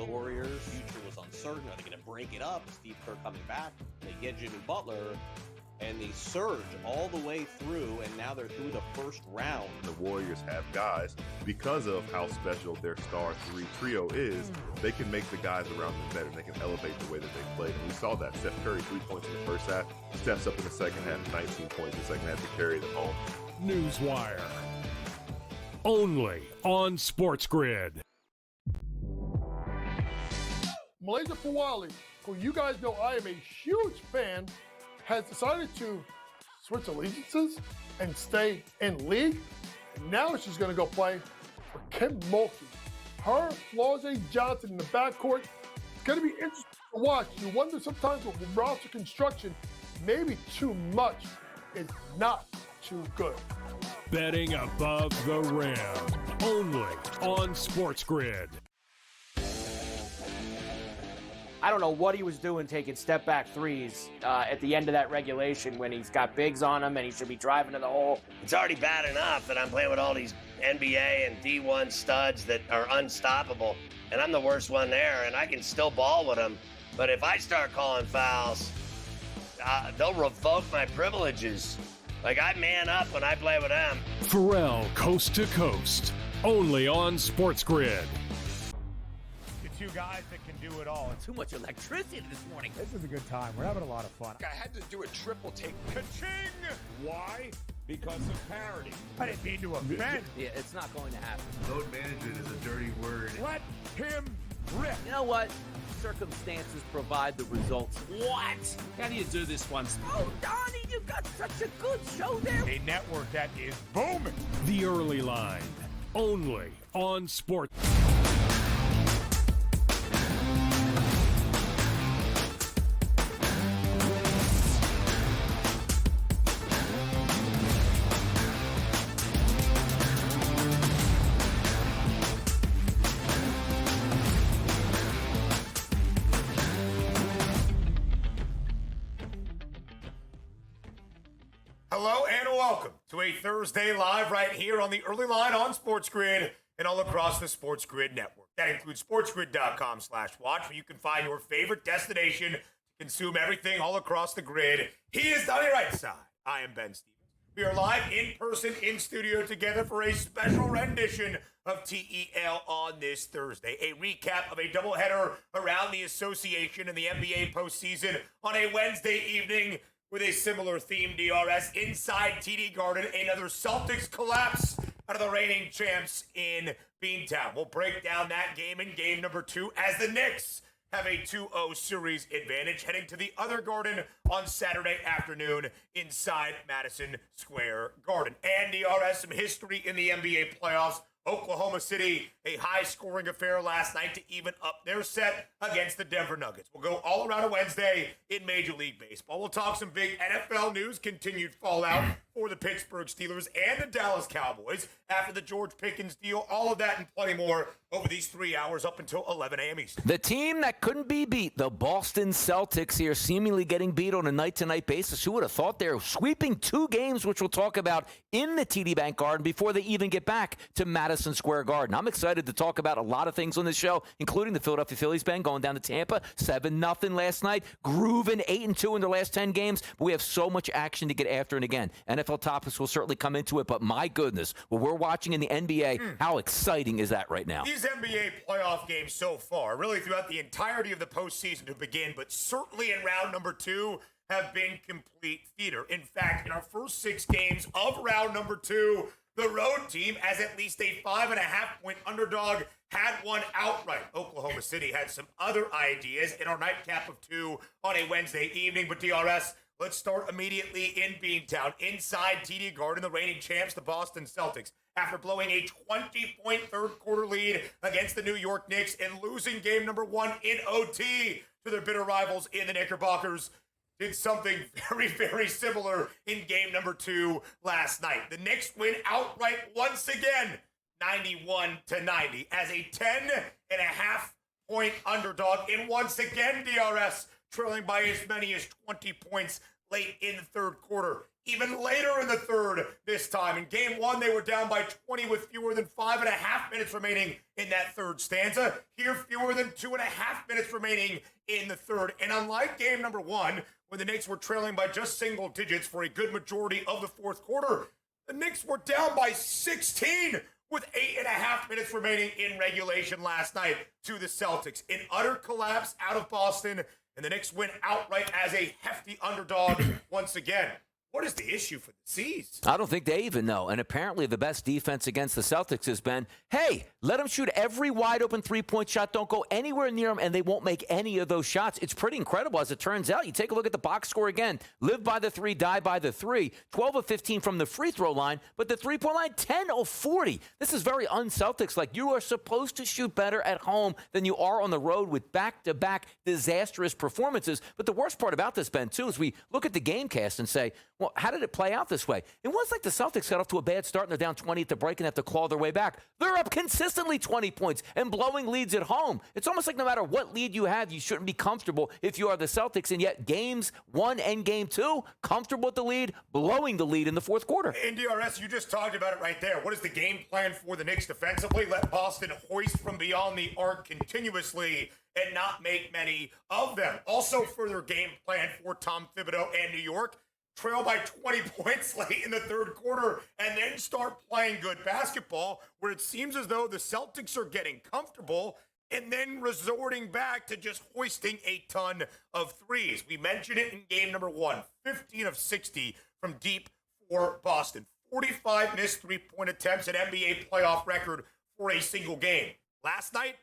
the Warriors. Future was uncertain. Are they going to break it up? Steve Kerr coming back. They get Jimmy Butler, and they surge all the way through, and now they're through the first round. The Warriors have guys, because of how special their star trio is, they can make the guys around them better, and they can elevate the way that they play. And we saw that. Steph Curry, 3 points in the first half, steps up in the second half, 19 points in the second half to carry them home. Newswire. Only on SportsGrid. Malaysia Fawali, who you guys know I am a huge fan, has decided to switch allegiances and stay in league. And now she's going to go play for Kim Mulkey. Her, Flau'jae Johnson in the backcourt. It's going to be interesting to watch. You wonder sometimes with roster construction, maybe too much is not too good. Betting above the rim. Only on SportsGrid. I don't know what he was doing taking step-back threes at the end of that regulation when he's got bigs on him and he should be driving to the hole. It's already bad enough that I'm playing with all these NBA and D1 studs that are unstoppable, and I'm the worst one there, and I can still ball with them. But if I start calling fouls, they'll revoke my privileges. Like, I man up when I play with them. Pharrell, Coast to Coast. Only on SportsGrid. Two guys that can do it all. Too much electricity this morning. This is a good time. We're having a lot of fun. I had to do a triple take. Ka-ching! Why? Because of parity. I didn't mean to offend. Yeah, it's not going to happen. Load management is a dirty word. Let him rip. You know what? Circumstances provide the results. What? How do you do this once? Oh, Donnie, you've got such a good show there. A network that is booming. The Early Line. Only on Sport. Hello and welcome to a Thursday Live right here on the Early Line on SportsGrid and all across the SportsGrid network. That includes sportsgrid.com/watch, where you can find your favorite destination to consume everything all across the grid. He is Donnie Rightside. I am Ben Stevens. We are live in person in studio together for a special rendition of TEL on this Thursday. A recap of a doubleheader around the association and the NBA postseason on a Wednesday evening with a similar theme, DRS, inside TD Garden, another Celtics collapse out of the reigning champs in Beantown. We'll break down that game in game number 2 as the Knicks have a 2-0 series advantage heading to the other Garden on Saturday afternoon inside Madison Square Garden. And DRS, some history in the NBA playoffs. Oklahoma City, a high-scoring affair last night to even up their set against the Denver Nuggets. We'll go all around a Wednesday in Major League Baseball. We'll talk some big NFL news, continued fallout for the Pittsburgh Steelers and the Dallas Cowboys after the George Pickens deal. All of that and plenty more over these 3 hours up until 11 a.m. Eastern. The team that couldn't be beat, the Boston Celtics, here seemingly getting beat on a night-to-night basis. Who would have thought they're sweeping 2 games, which we'll talk about in the TD Bank Garden before they even get back to Madison Square Garden. I'm excited to talk about a lot of things on this show, including the Philadelphia Phillies, Ben, going down to Tampa, 7-0 last night, grooving 8-2 in their last 10 games. But we have so much action to get after, and again, NFL topics will certainly come into it, but my goodness, what we're watching in the NBA, how exciting is that right now? These NBA playoff games so far, really throughout the entirety of the postseason to begin, but certainly in round number 2, have been complete theater. In fact, in our first 6 games of round number 2, the road team, as at least a 5.5-point underdog, had won outright. Oklahoma City had some other ideas in our nightcap of 2 on a Wednesday evening, but DRS, let's start immediately in Beantown. Inside TD Garden, the reigning champs, the Boston Celtics, after blowing a 20-point third-quarter lead against the New York Knicks and losing game number 1 in OT to their bitter rivals in the Knickerbockers, did something very, very similar in game number 2 last night. The Knicks win outright once again, 91-90, as a 10.5-point underdog. And once again, DRS trailing by as many as 20 points late in the third quarter. even later in the third this time. In game one, they were down by 20 with fewer than 5.5 minutes remaining in that third stanza. Here, fewer than 2.5 minutes remaining in the third. And unlike game number one, when the Knicks were trailing by just single digits for a good majority of the fourth quarter, the Knicks were down by 16 with 8.5 minutes remaining in regulation last night to the Celtics. An utter collapse out of Boston, and the Knicks win outright as a hefty underdog once again. What is the issue for the C's? I don't think they even know. And apparently the best defense against the Celtics has been, hey, let them shoot every wide-open three-point shot. Don't go anywhere near them, and they won't make any of those shots. It's pretty incredible, as it turns out. You take a look at the box score again. Live by the three, die by the three. 12 of 15 from the free throw line, but the three-point line, 10 of 40. This is very un-Celtics. Like, you are supposed to shoot better at home than you are on the road with back-to-back disastrous performances. But the worst part about this, Ben, too, is we look at the game cast and say, well, how did it play out this way? It was like the Celtics got off to a bad start and they're down 20 at the break and have to claw their way back. They're up consistently 20 points and blowing leads at home. It's almost like no matter what lead you have, you shouldn't be comfortable if you are the Celtics. And yet games one and game two, comfortable with the lead, blowing the lead in the fourth quarter. In DRS, you just talked about it right there. What is the game plan for the Knicks defensively? Let Boston hoist from beyond the arc continuously and not make many of them. Also, further game plan for Tom Thibodeau and New York. Trail by 20 points late in the third quarter and then start playing good basketball, where it seems as though the Celtics are getting comfortable and then resorting back to just hoisting a ton of threes. We mentioned it in game number one, 15 of 60 from deep for Boston. 45 missed three-point attempts, an NBA playoff record for a single game. Last night,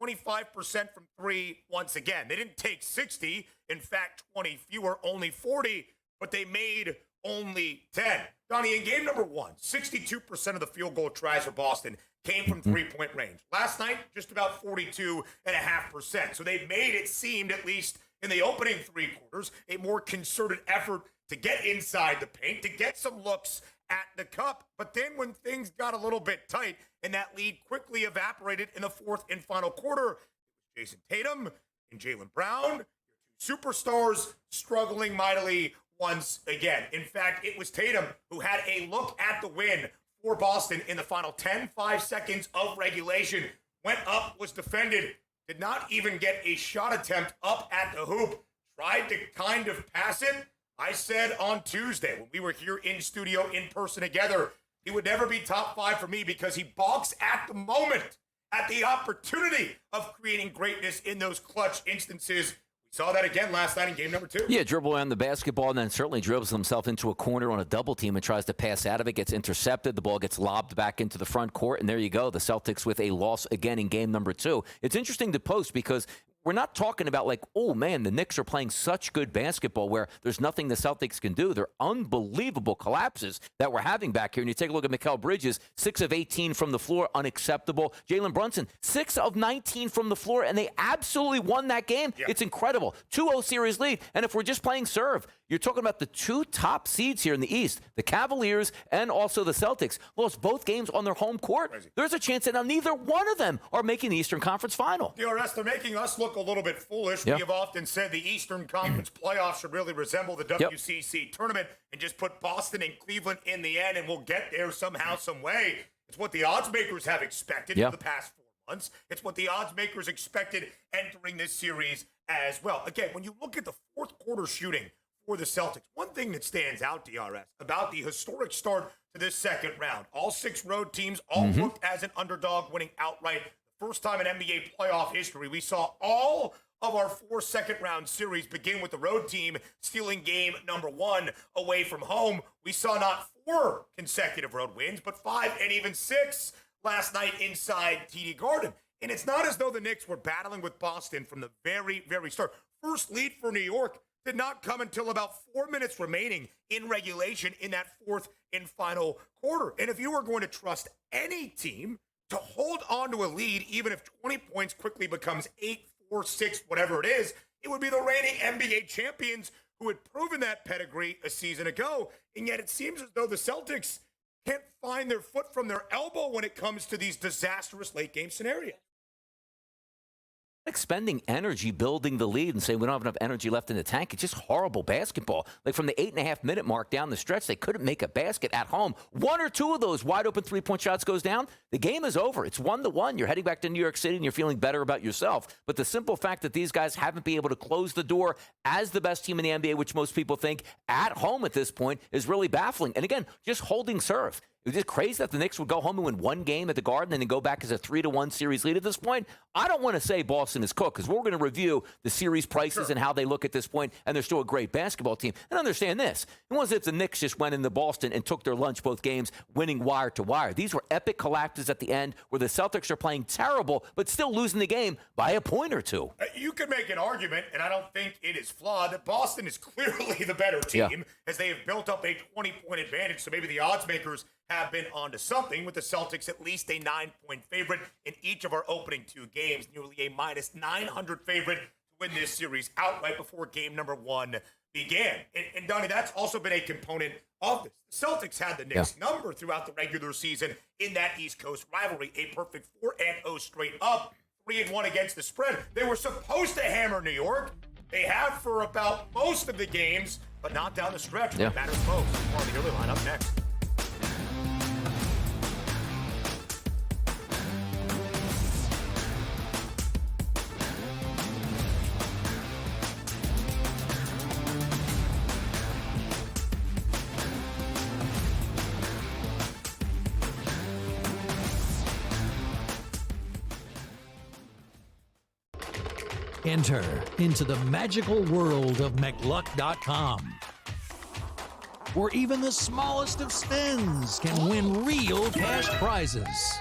25% from three once again. They didn't take 60. In fact, 20 fewer, only 40. But they made only 10. Donnie, in game number one, 62% of the field goal tries for Boston came from three-point range. Last night, just about 42.5%. So they made it seemed, at least in the opening three quarters, a more concerted effort to get inside the paint, to get some looks at the cup. But then when things got a little bit tight and that lead quickly evaporated in the fourth and final quarter, it was Jason Tatum and Jaylen Brown, your two superstars, struggling mightily once again. In fact, it was Tatum who had a look at the win for Boston in the final 5 seconds of regulation. Went up, was defended, did not even get a shot attempt up at the hoop. Tried to kind of pass it. I said on Tuesday when we were here in studio in person together, he would never be top 5 for me because he balks at the moment, at the opportunity of creating greatness in those clutch instances. Saw that again last night in game number 2. Yeah, dribble on the basketball and then certainly dribbles himself into a corner on a double team and tries to pass out of it, gets intercepted. The ball gets lobbed back into the front court, and there you go. The Celtics with a loss again in game number 2. It's interesting to post because we're not talking about like, oh, man, the Knicks are playing such good basketball where there's nothing the Celtics can do. They're unbelievable collapses that we're having back here. And you take a look at Mikal Bridges, 6 of 18 from the floor, unacceptable. Jalen Brunson, 6 of 19 from the floor, and they absolutely won that game. Yeah. It's incredible. 2-0 series lead. And if we're just playing serve, you're talking about the 2 top seeds here in the East, the Cavaliers and also the Celtics, lost both games on their home court. Crazy. There's a chance that now neither one of them are making the Eastern Conference Final. DRS, they're making us look a little bit foolish. Yep. We have often said the Eastern Conference playoffs should really resemble the WCC tournament and just put Boston and Cleveland in the end, and we'll get there somehow, some way. It's what the odds makers have expected for the past 4 months. It's what the odds makers expected entering this series as well. Again, when you look at the fourth quarter shooting for the Celtics, one thing that stands out, DRS, about the historic start to this second round, all 6 road teams all looked as an underdog, winning outright. First time in NBA playoff history, we saw all of our 4 second-round series begin with the road team stealing game number 1 away from home. We saw not 4 consecutive road wins, but 5 and even 6 last night inside TD Garden. And it's not as though the Knicks were battling with Boston from the very, very start. First lead for New York did not come until about 4 minutes remaining in regulation in that fourth and final quarter. And if you were going to trust any team to hold on to a lead, even if 20 points quickly becomes 8, 4, 6, whatever it is, it would be the reigning NBA champions who had proven that pedigree a season ago. And yet it seems as though the Celtics can't find their foot from their elbow when it comes to these disastrous late-game scenarios. Expending energy building the lead and saying we don't have enough energy left in the tank. It's just horrible basketball. Like from the 8.5-minute mark down the stretch, they couldn't make a basket at home. One or two of those wide open three-point shots goes down, the game is over. It's 1-1. You're heading back to New York City and you're feeling better about yourself. But the simple fact that these guys haven't been able to close the door as the best team in the NBA, which most people think at home at this point, is really baffling. And again, just holding serve. It was just crazy that the Knicks would go home and win one game at the Garden and then go back as a 3-1 series lead at this point. I don't want to say Boston is cooked because we're going to review the series prices and how they look at this point, and they're still a great basketball team. And understand this. It wasn't if the Knicks just went into Boston and took their lunch both games, winning wire to wire. These were epic collapses at the end where the Celtics are playing terrible but still losing the game by a point or two. You could make an argument, and I don't think it is flawed, that Boston is clearly the better team as they have built up a 20-point advantage. So maybe the odds makers have been onto something with the Celtics at least a 9-point favorite in each of our opening two games, nearly a minus 900 favorite to win this series outright before game number one began. And Donnie, that's also been a component of this. The Celtics had the Knicks number throughout the regular season in that East Coast rivalry, a perfect 4-0 straight up, 3-1 against the spread. They were supposed to hammer New York. They have for about most of the games, but not down the stretch. It matters most. More on the early line up next. Enter into the magical world of McLuck.com, where even the smallest of spins can win real cash prizes.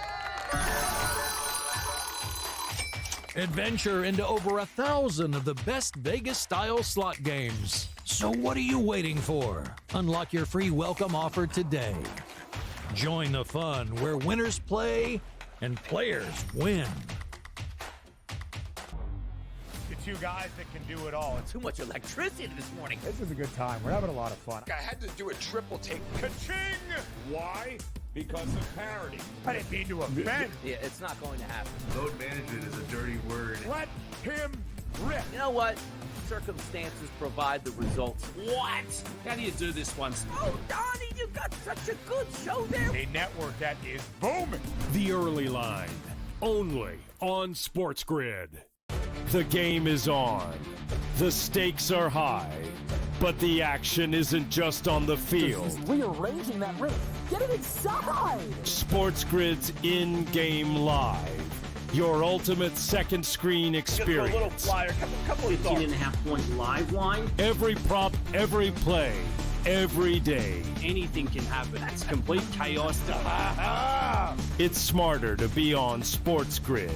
Adventure into over 1,000 of the best Vegas-style slot games. So what are you waiting for? Unlock your free welcome offer today. Join the fun where winners play and players win. Two guys that can do it all. Too much electricity this morning. This is a good time. We're having a lot of fun. I had to do a triple take. Ka-ching! Why? Because of parity. I didn't mean to offend. Yeah, it's not going to happen. Load management is a dirty word. Let him rip. You know what? Circumstances provide the results. What? How do you do this once? Oh, Donnie, you got such a good show there. A network that is booming. The Early Line, only on SportsGrid. The game is on. The stakes are high. But the action isn't just on the field. He's rearranging that ring. Get it inside! SportsGrid's in-game live. Your ultimate second screen experience. Just a little flyer, couple of 15.5-point live line. Every prop, every play, every day. Anything can happen. That's complete chaos. It's smarter to be on SportsGrid.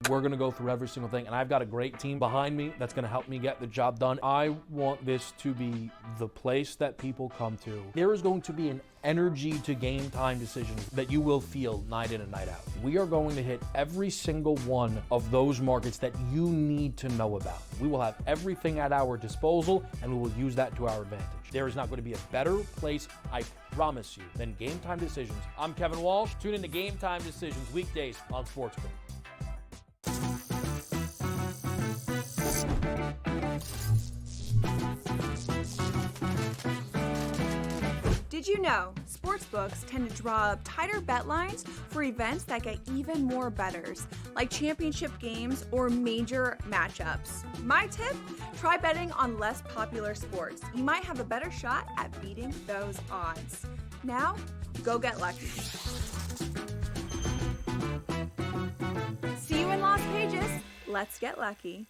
We're going to go through every single thing, and I've got a great team behind me that's going to help me get the job done. I want this to be the place that people come to. There is going to be an energy to game time decisions that you will feel night in and night out. We are going to hit every single one of those markets that you need to know about. We will have everything at our disposal, and we will use that to our advantage. There is not going to be a better place, I promise you, than Game Time Decisions. I'm Kevin Walsh. Tune in to Game Time Decisions weekdays on SportsGrid. Did you know sportsbooks tend to draw up tighter bet lines for events that get even more bettors, like championship games or major matchups? My tip, try betting on less popular sports. You might have a better shot at beating those odds. Now, go get lucky. See you in Las Vegas. Let's get lucky.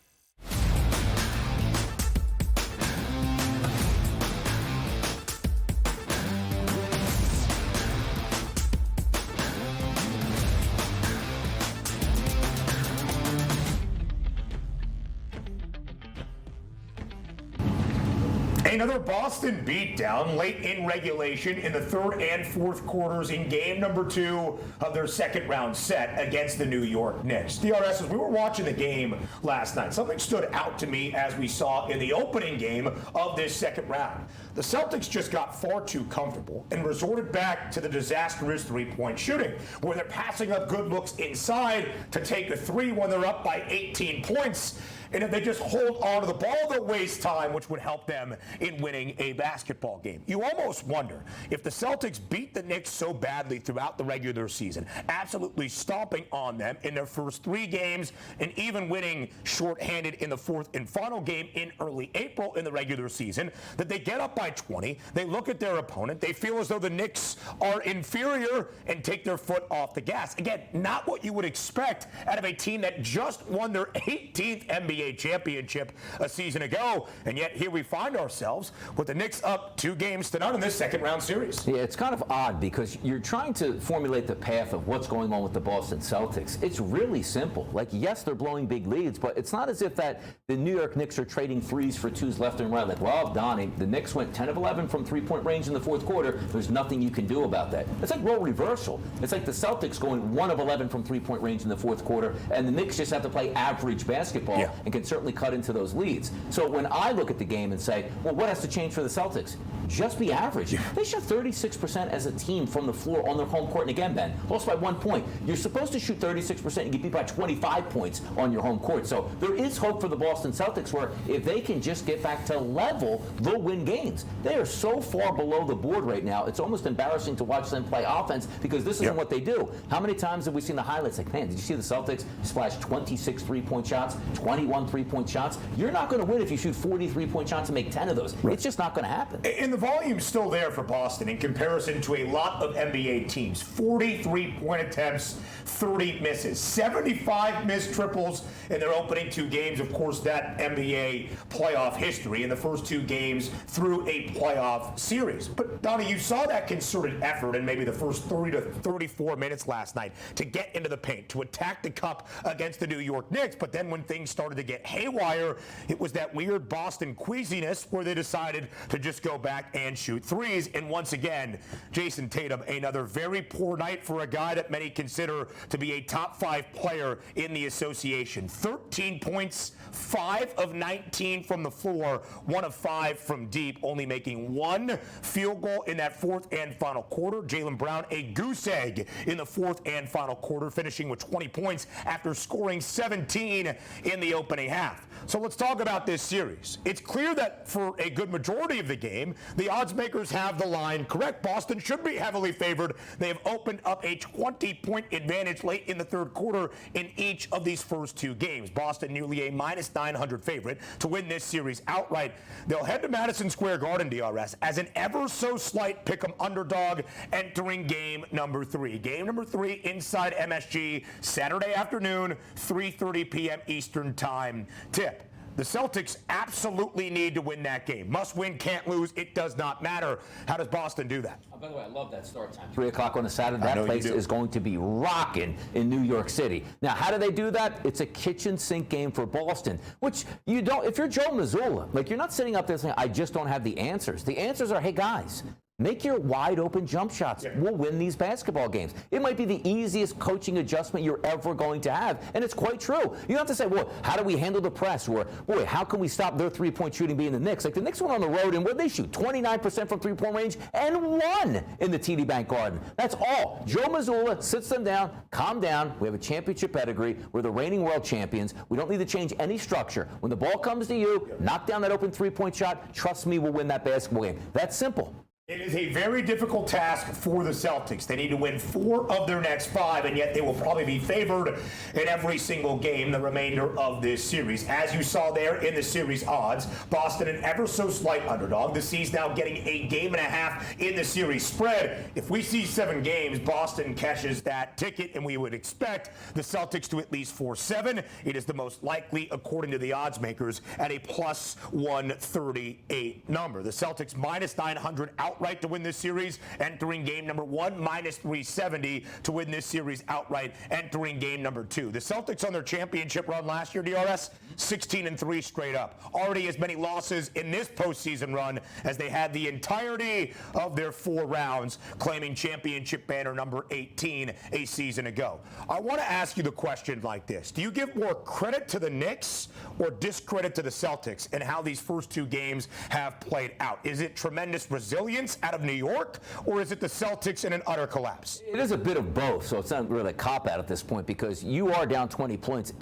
Another Boston beatdown late in regulation in the third and fourth quarters in game number 2 of their second round set against the New York Knicks. DRS, as we were watching the game last night, something stood out to me as we saw in the opening game of this second round. The Celtics just got far too comfortable and resorted back to the disastrous three-point shooting, where they're passing up good looks inside to take a three when they're up by 18 points. And if they just hold on to the ball, they'll waste time, which would help them in winning a basketball game. You almost wonder if the Celtics beat the Knicks so badly throughout the regular season, absolutely stomping on them in their first 3 games and even winning shorthanded in the fourth and final game in early April in the regular season, that they get up by 20, they look at their opponent, they feel as though the Knicks are inferior and take their foot off the gas. Again, not what you would expect out of a team that just won their 18th NBA championship a season ago, and yet here we find ourselves with the Knicks up 2-0 in this second round series. Yeah, it's kind of odd because you're trying to formulate the path of what's going on with the Boston Celtics. It's really simple. Like, yes, they're blowing big leads, but it's not as if that the New York Knicks are trading threes for twos left and right. Like, well, Donnie, the Knicks went 10 of 11 from three-point range in the fourth quarter. There's nothing you can do about that. It's like role reversal. It's like the Celtics going 1 of 11 from three-point range in the fourth quarter, and the Knicks just have to play average basketball and can certainly cut into those leads. So when I look at the game and say, well, what has to change for the Celtics? Just be average. They shot 36% as a team from the floor on their home court. And again, Ben, lost by 1 point. You're supposed to shoot 36% and get beat by 25 points on your home court. So there is hope for the Boston Celtics where if they can just get back to level, they'll win games. They are so far below the board right now, it's almost embarrassing to watch them play offense because this isn't what they do. How many times have we seen the highlights? Like, man, did you see the Celtics splash 26 three-point shots, 21 three-point shots? You're not going to win if you shoot 40 three-point shots and make 10 of those. It's just not going to happen. And the volume's still there for Boston in comparison to a lot of NBA teams. 43-point attempts, 30 misses, 75 missed triples in their opening 2 games. Of course, that NBA playoff history in the first 2 games through a playoff series. But, Donnie, you saw that concerted effort in maybe the first 30 to 34 minutes last night to get into the paint, to attack the cup against the New York Knicks. But then when things started to get haywire, it was that weird Boston queasiness where they decided to just go back and shoot threes. And once again, Jason Tatum, another very poor night for a guy that many consider to be a top 5 player in the association. 13 points, 5 of 19 from the floor, 1 of 5 from deep, only making 1 field goal in that fourth and final quarter. Jaylen Brown, a goose egg in the fourth and final quarter, finishing with 20 points after scoring 17 in the opening half. So let's talk about this series. It's clear that for a good majority of the game, the odds makers have the line correct. Boston should be heavily favored. They have opened up a 20-point advantage late in the third quarter in each of these first 2 games. Boston nearly a minus 900 favorite to win this series outright. They'll head to Madison Square Garden, DRS, as an ever so slight pick'em underdog entering game number 3. Game number 3 inside MSG, Saturday afternoon, 3:30 p.m. Eastern time tip. The Celtics absolutely need to win that game. Must win, can't lose. It does not matter. How does Boston do that? By the way, I love that start time. 3 o'clock on a Saturday. That place is going to be rocking in New York City. Now, how do they do that? It's a kitchen sink game for Boston, which you don't, if you're Joe Mazzulla, like, you're not sitting up there saying, I just don't have the answers. The answers are, hey, guys, make your wide open jump shots. We'll win these basketball games. It might be the easiest coaching adjustment you're ever going to have, and it's quite true. You don't have to say, well, how do we handle the press? Or, boy, how can we stop their three-point shooting being the Knicks? Like, the Knicks went on the road, and what did they shoot? 29% from three-point range and won in the TD Bank Garden. That's all. Joe Mazzulla sits them down, calm down. We have a championship pedigree. We're the reigning world champions. We don't need to change any structure. When the ball comes to you, knock down that open three-point shot. Trust me, we'll win that basketball game. That's simple. It is a very difficult task for the Celtics. They need to win 4 of their next 5, and yet they will probably be favored in every single game the remainder of this series. As you saw there in the series odds, Boston an ever so slight underdog. The C's now getting a game and a half in the series spread. If we see 7 games, Boston catches that ticket, and we would expect the Celtics to at least force 7. It is the most likely, according to the odds makers, at a plus 138 number. The Celtics minus 900 outright outright to win this series entering game number 1, minus 370 to win this series outright entering game number 2. The Celtics on their championship run last year, DRS, 16-3 straight up. Already as many losses in this postseason run as they had the entirety of their 4 rounds, claiming championship banner number 18 a season ago. I want to ask you the question like this. Do you give more credit to the Knicks or discredit to the Celtics and how these first 2 games have played out? Is it tremendous resilience out of New York, or is it the Celtics in an utter collapse? It is a bit of both, so it's not really a cop-out at this point because you are down 20 points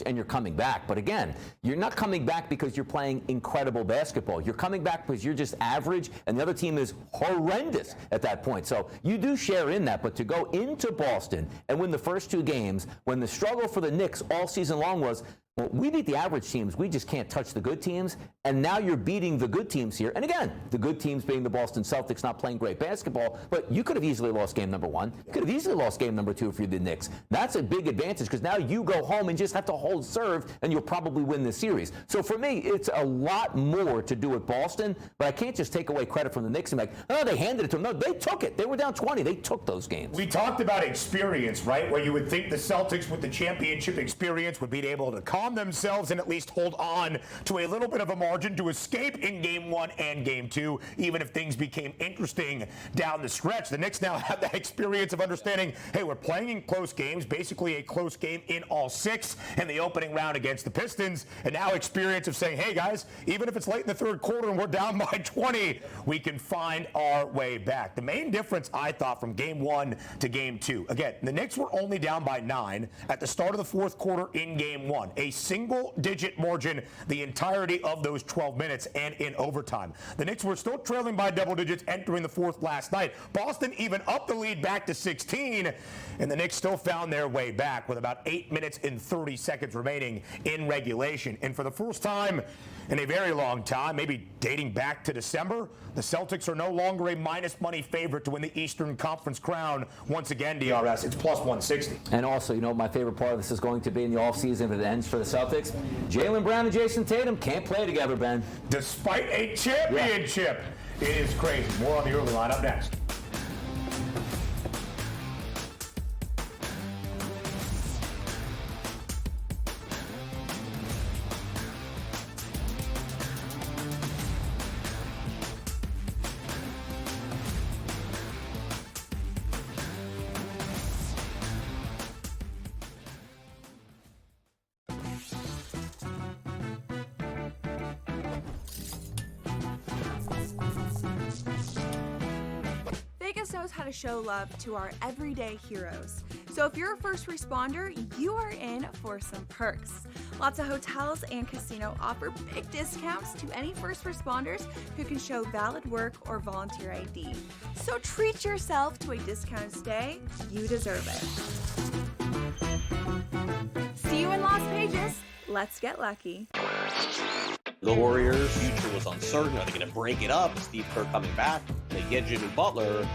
and you're coming back. But again, you're not coming back because you're playing incredible basketball. You're coming back because you're just average and the other team is horrendous at that point. So you do share in that, but to go into Boston and win the first 2 games when the struggle for the Knicks all season long was, well, we beat the average teams. We just can't touch the good teams. And now you're beating the good teams here. And again, the good teams being the Boston Celtics not playing great basketball, but you could have easily lost game number 1. You could have easily lost game number 2 if you're the Knicks. That's a big advantage because now you go home and just have to hold serve and you'll probably win this series. So for me, it's a lot more to do with Boston, but I can't just take away credit from the Knicks and be like, oh, they handed it to them. No, they took it. They were down 20. They took those games. We talked about experience, right? Where you would think the Celtics with the championship experience would be able to calm themselves and at least hold on to a little bit of a margin to escape in game 1 and game 2, even if things became interesting down the stretch. The Knicks now have that experience of understanding, hey, we're playing in close games, basically a close game in all 6 in the opening round against the Pistons, and now experience of saying, hey guys, even if it's late in the 3rd quarter and we're down by 20, we can find our way back. The main difference, I thought, from game 1 to game 2, again, the Knicks were only down by 9 at the start of the 4th quarter in game 1, a single-digit margin the entirety of those 12 minutes and in overtime. The Knicks were still trailing by double digits entering the 4th last night. Boston even upped the lead back to 16, and the Knicks still found their way back with about 8 minutes and 30 seconds remaining in regulation. And for the first time in a very long time, maybe dating back to December, the Celtics are no longer a minus money favorite to win the Eastern Conference crown. Once again, DRS, it's plus 160. And also, you know, my favorite part of this is going to be in the offseason if it ends for the Celtics. Jaylen Brown and Jason Tatum can't play together, Ben. Despite a championship. Yeah. It is crazy. More on the early line up next. Vegas knows how to show love to our everyday heroes. So if you're a first responder, you are in for some perks. Lots of hotels and casino offer big discounts to any first responders who can show valid work or volunteer ID. So treat yourself to a discounted stay. You deserve it. See you in Las Vegas. Let's get lucky. The Warriors' future was uncertain. Are they going to break it up? Steve Kerr coming back. They get Jimmy Butler,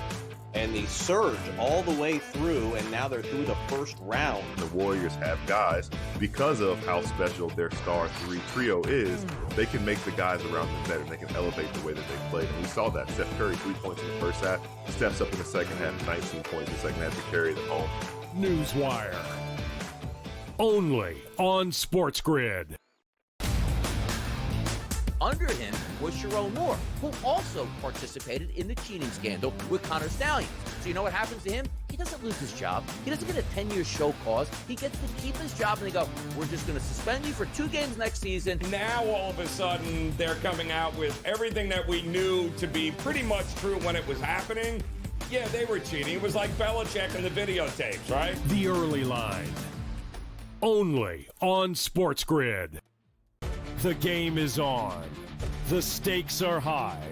and they surge all the way through, and now they're through the first round. The Warriors have guys, because of how special their star 3 trio is, they can make the guys around them better. They can elevate the way that they play. And we saw that. Steph Curry, 3 points in the first half, steps up in the second half, 19 points in the second half to carry them home. Newswire. Only on SportsGrid. Under him was Sharon Moore, who also participated in the cheating scandal with Connor Stallions. So you know what happens to him? He doesn't lose his job. He doesn't get a 10-year show cause. He gets to keep his job, and they go, we're just going to suspend you for 2 games next season. Now, all of a sudden, they're coming out with everything that we knew to be pretty much true when it was happening. Yeah, they were cheating. It was like Belichick and the videotapes, right? The Early Line. Only on SportsGrid. The game is on. The stakes are high.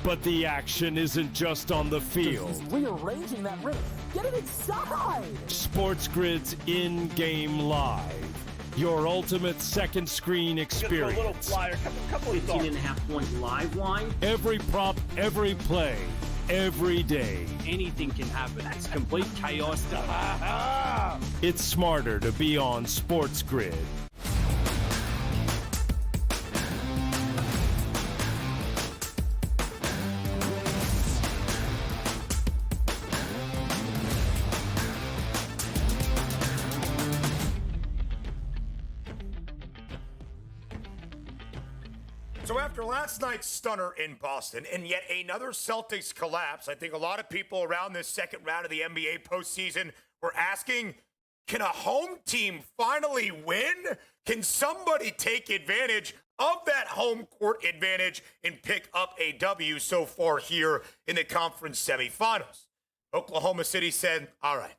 But the action isn't just on the field. He's rearranging that rim. Get it inside! SportsGrid's in-game live. Your ultimate second screen experience. Just a little flyer, couple of 15.5-point live line. Every prop, every play, every day. Anything can happen. That's complete chaos. It's smarter to be on SportsGrid. So after last night's stunner in Boston and yet another Celtics collapse, I think a lot of people around this second round of the NBA postseason were asking, can a home team finally win? Can somebody take advantage of that home court advantage and pick up a W so far here in the conference semifinals? Oklahoma City said, all right,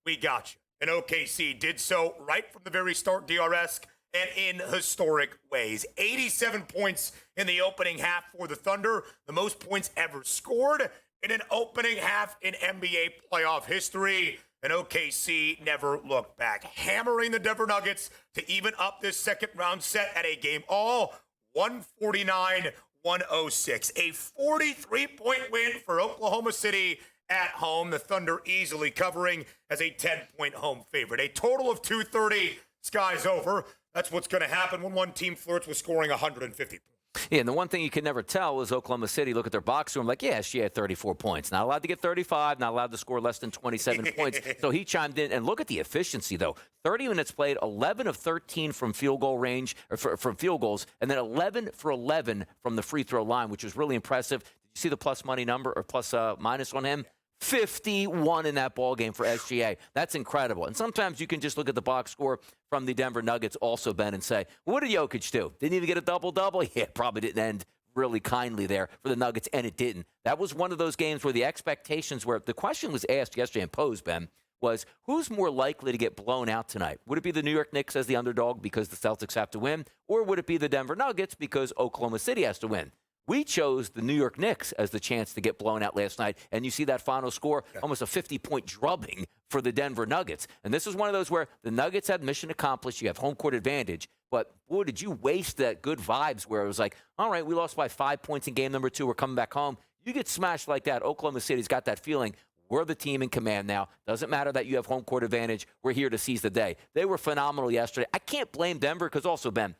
we got you. And OKC did so right from the very start, DRS, and in historic ways. 87 points in the opening half for the Thunder, the most points ever scored in an opening half in NBA playoff history. And OKC never looked back, hammering the Denver Nuggets to even up this second round set at a game all, 149-106. A 43-point win for Oklahoma City at home. The Thunder easily covering as a 10-point home favorite. A total of 230. Sky's over. That's what's going to happen when one team flirts with scoring 150 points. Yeah, and the one thing you can never tell is Oklahoma City look at their box score. I'm like, yeah, she had 34 points. Not allowed to get 35, not allowed to score less than 27 points. So he chimed in. And look at the efficiency, though. 30 minutes played, 11 of 13 from field goal range, or from field goals, and then 11 for 11 from the free throw line, which was really impressive. Did you see the plus money number or plus minus on him? 51 in that ball game for SGA. That's incredible. And sometimes you can just look at the box score from the Denver Nuggets also, Ben, and say, what did Jokic do? Didn't even get a double-double? Yeah, probably didn't end really kindly there for the Nuggets, and it didn't. That was one of those games where the expectations were, the question was asked yesterday and posed, Ben, was who's more likely to get blown out tonight? Would it be the New York Knicks as the underdog because the Celtics have to win, or would it be the Denver Nuggets because Oklahoma City has to win? We chose the New York Knicks as the chance to get blown out last night, and you see that final score, almost a 50-point drubbing for the Denver Nuggets. And this is one of those where the Nuggets had mission accomplished. You have home court advantage, but boy, did you waste that good vibes where it was like, all right, we lost by 5 points in game number 2. We're coming back home. You get smashed like that. Oklahoma City's got that feeling. We're the team in command now. Doesn't matter that you have home court advantage. We're here to seize the day. They were phenomenal yesterday. I can't blame Denver because also, Ben,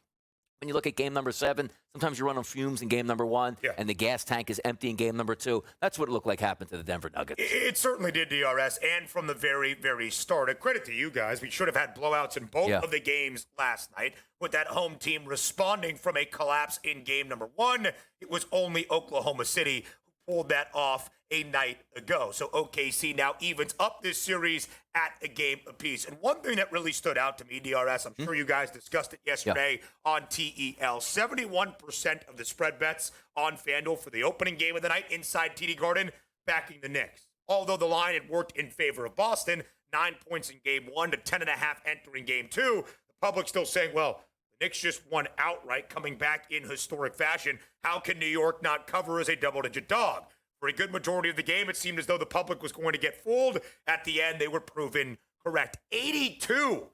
when you look at game number 7, sometimes you run on fumes in game number 1, and the gas tank is empty in game number 2. That's what it looked like happened to the Denver Nuggets. It certainly did, DRS, and from the very, very start. A credit to you guys. We should have had blowouts in both of the games last night, with that home team responding from a collapse in game number 1. It was only Oklahoma City who pulled that off a night ago. So OKC now evens up this series at a game apiece. And one thing that really stood out to me, DRS, I'm sure you guys discussed it yesterday on TEL, 71% of the spread bets on FanDuel for the opening game of the night inside TD Garden backing the Knicks. Although the line had worked in favor of Boston, 9 points in game 1 to 10.5 entering game 2, the public still saying, well, the Knicks just won outright, coming back in historic fashion. How can New York not cover as a double-digit dog? For a good majority of the game, it seemed as though the public was going to get fooled. At the end, they were proven correct. 82%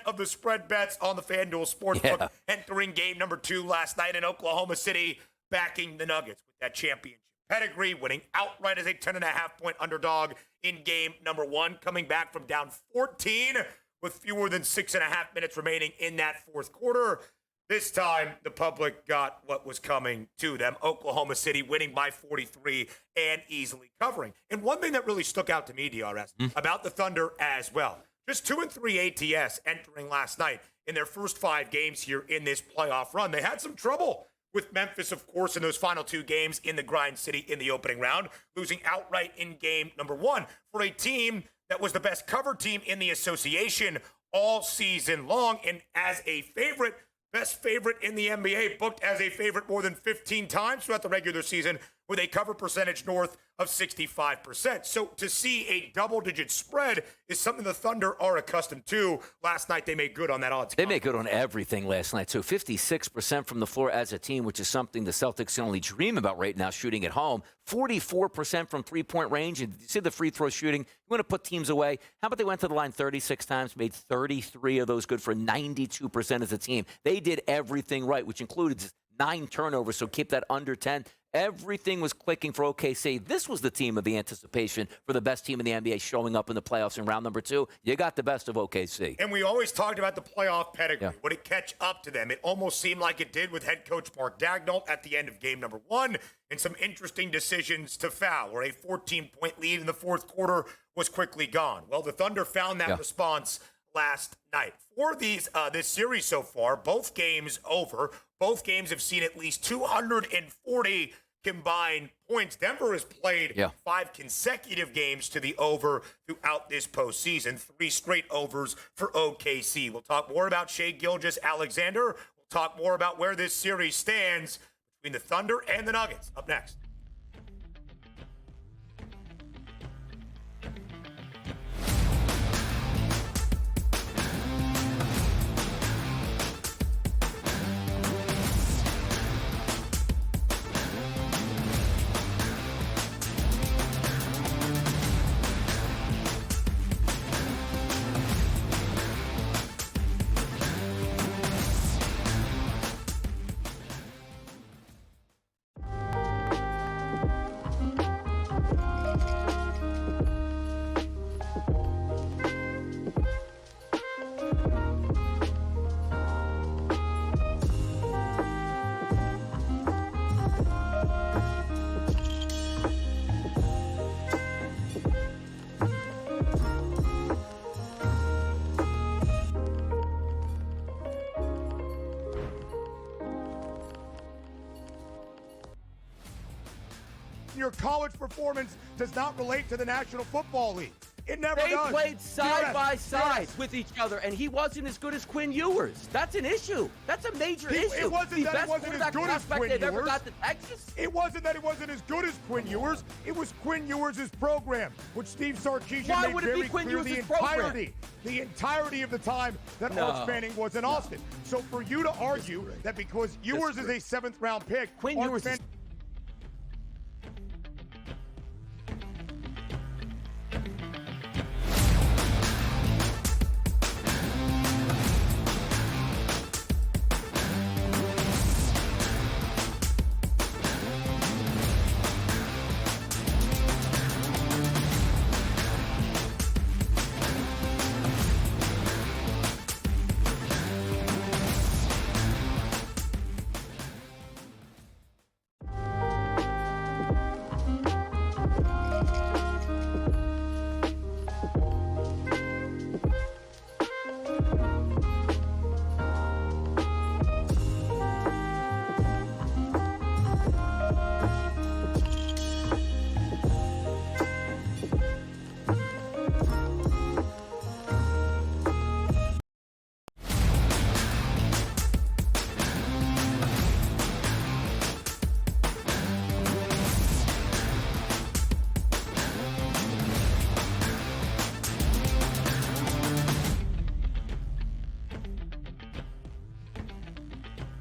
of the spread bets on the FanDuel Sportsbook entering game number 2 last night in Oklahoma City, backing the Nuggets with that championship pedigree, winning outright as a 10.5-point underdog in game number 1, coming back from down 14 with fewer than 6.5 minutes remaining in that fourth quarter. This time, the public got what was coming to them. Oklahoma City winning by 43 and easily covering. And one thing that really stuck out to me, DRS, about the Thunder as well. Just 2-3 ATS entering last night in their first 5 games here in this playoff run. They had some trouble with Memphis, of course, in those final 2 games in the Grind City in the opening round, losing outright in game number 1 for a team that was the best cover team in the association all season long. And as a favorite, best favorite in the NBA, booked as a favorite more than 15 times throughout the regular season with a cover percentage north of 65%. So to see a double-digit spread is something the Thunder are accustomed to. Last night they made good on that odds. They made good on everything last night. So 56% from the floor as a team, which is something the Celtics can only dream about right now shooting at home. 44% from three-point range. And you see the free throw shooting. You want to put teams away. How about they went to the line 36 times, made 33 of those good for 92% as a team. They did everything right, which included 9 turnovers, so keep that under 10. Everything was clicking for OKC. This was the team of the anticipation for the best team in the NBA showing up in the playoffs in round number 2. You got the best of OKC. And we always talked about the playoff pedigree. Would it catch up to them? It almost seemed like it did with head coach Mark Daigneault at the end of game number 1, and some interesting decisions to foul, where a 14-point lead in the fourth quarter was quickly gone. Well, the Thunder found that response last night. For these this series so far, both games over. Both games have seen at least 240 combined points. Denver has played 5 consecutive games to the over throughout this postseason. 3 straight overs for OKC. We'll talk more about Shai Gilgeous-Alexander. We'll talk more about where this series stands between the Thunder and the Nuggets. Up next. Your college performance does not relate to the National Football League. It never they does. They played side by side DRS. with each other, and he wasn't as good as Quinn Ewers. That's an issue. That's a major issue. It wasn't that it wasn't as good as Quinn Ewers. Ever got to Texas. It wasn't that it wasn't as good as Quinn Ewers. It was Quinn Ewers' program, which Steve Sarkisian made very clear the entirety of the time that Arch Manning was in Austin. So for you to argue that because Ewers is a 7th-round pick, Quinn Ewers is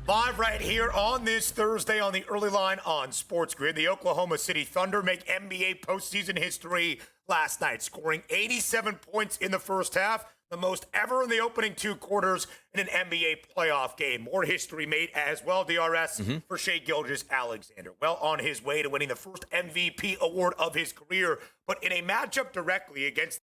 Live right here on this Thursday on the early line on SportsGrid. The Oklahoma City Thunder make NBA postseason history last night, scoring 87 points in the first half, the most ever in the opening 2 quarters in an NBA playoff game. More history made as well, DRS, for Shai Gilgeous-Alexander. Well on his way to winning the first MVP award of his career, but in a matchup directly against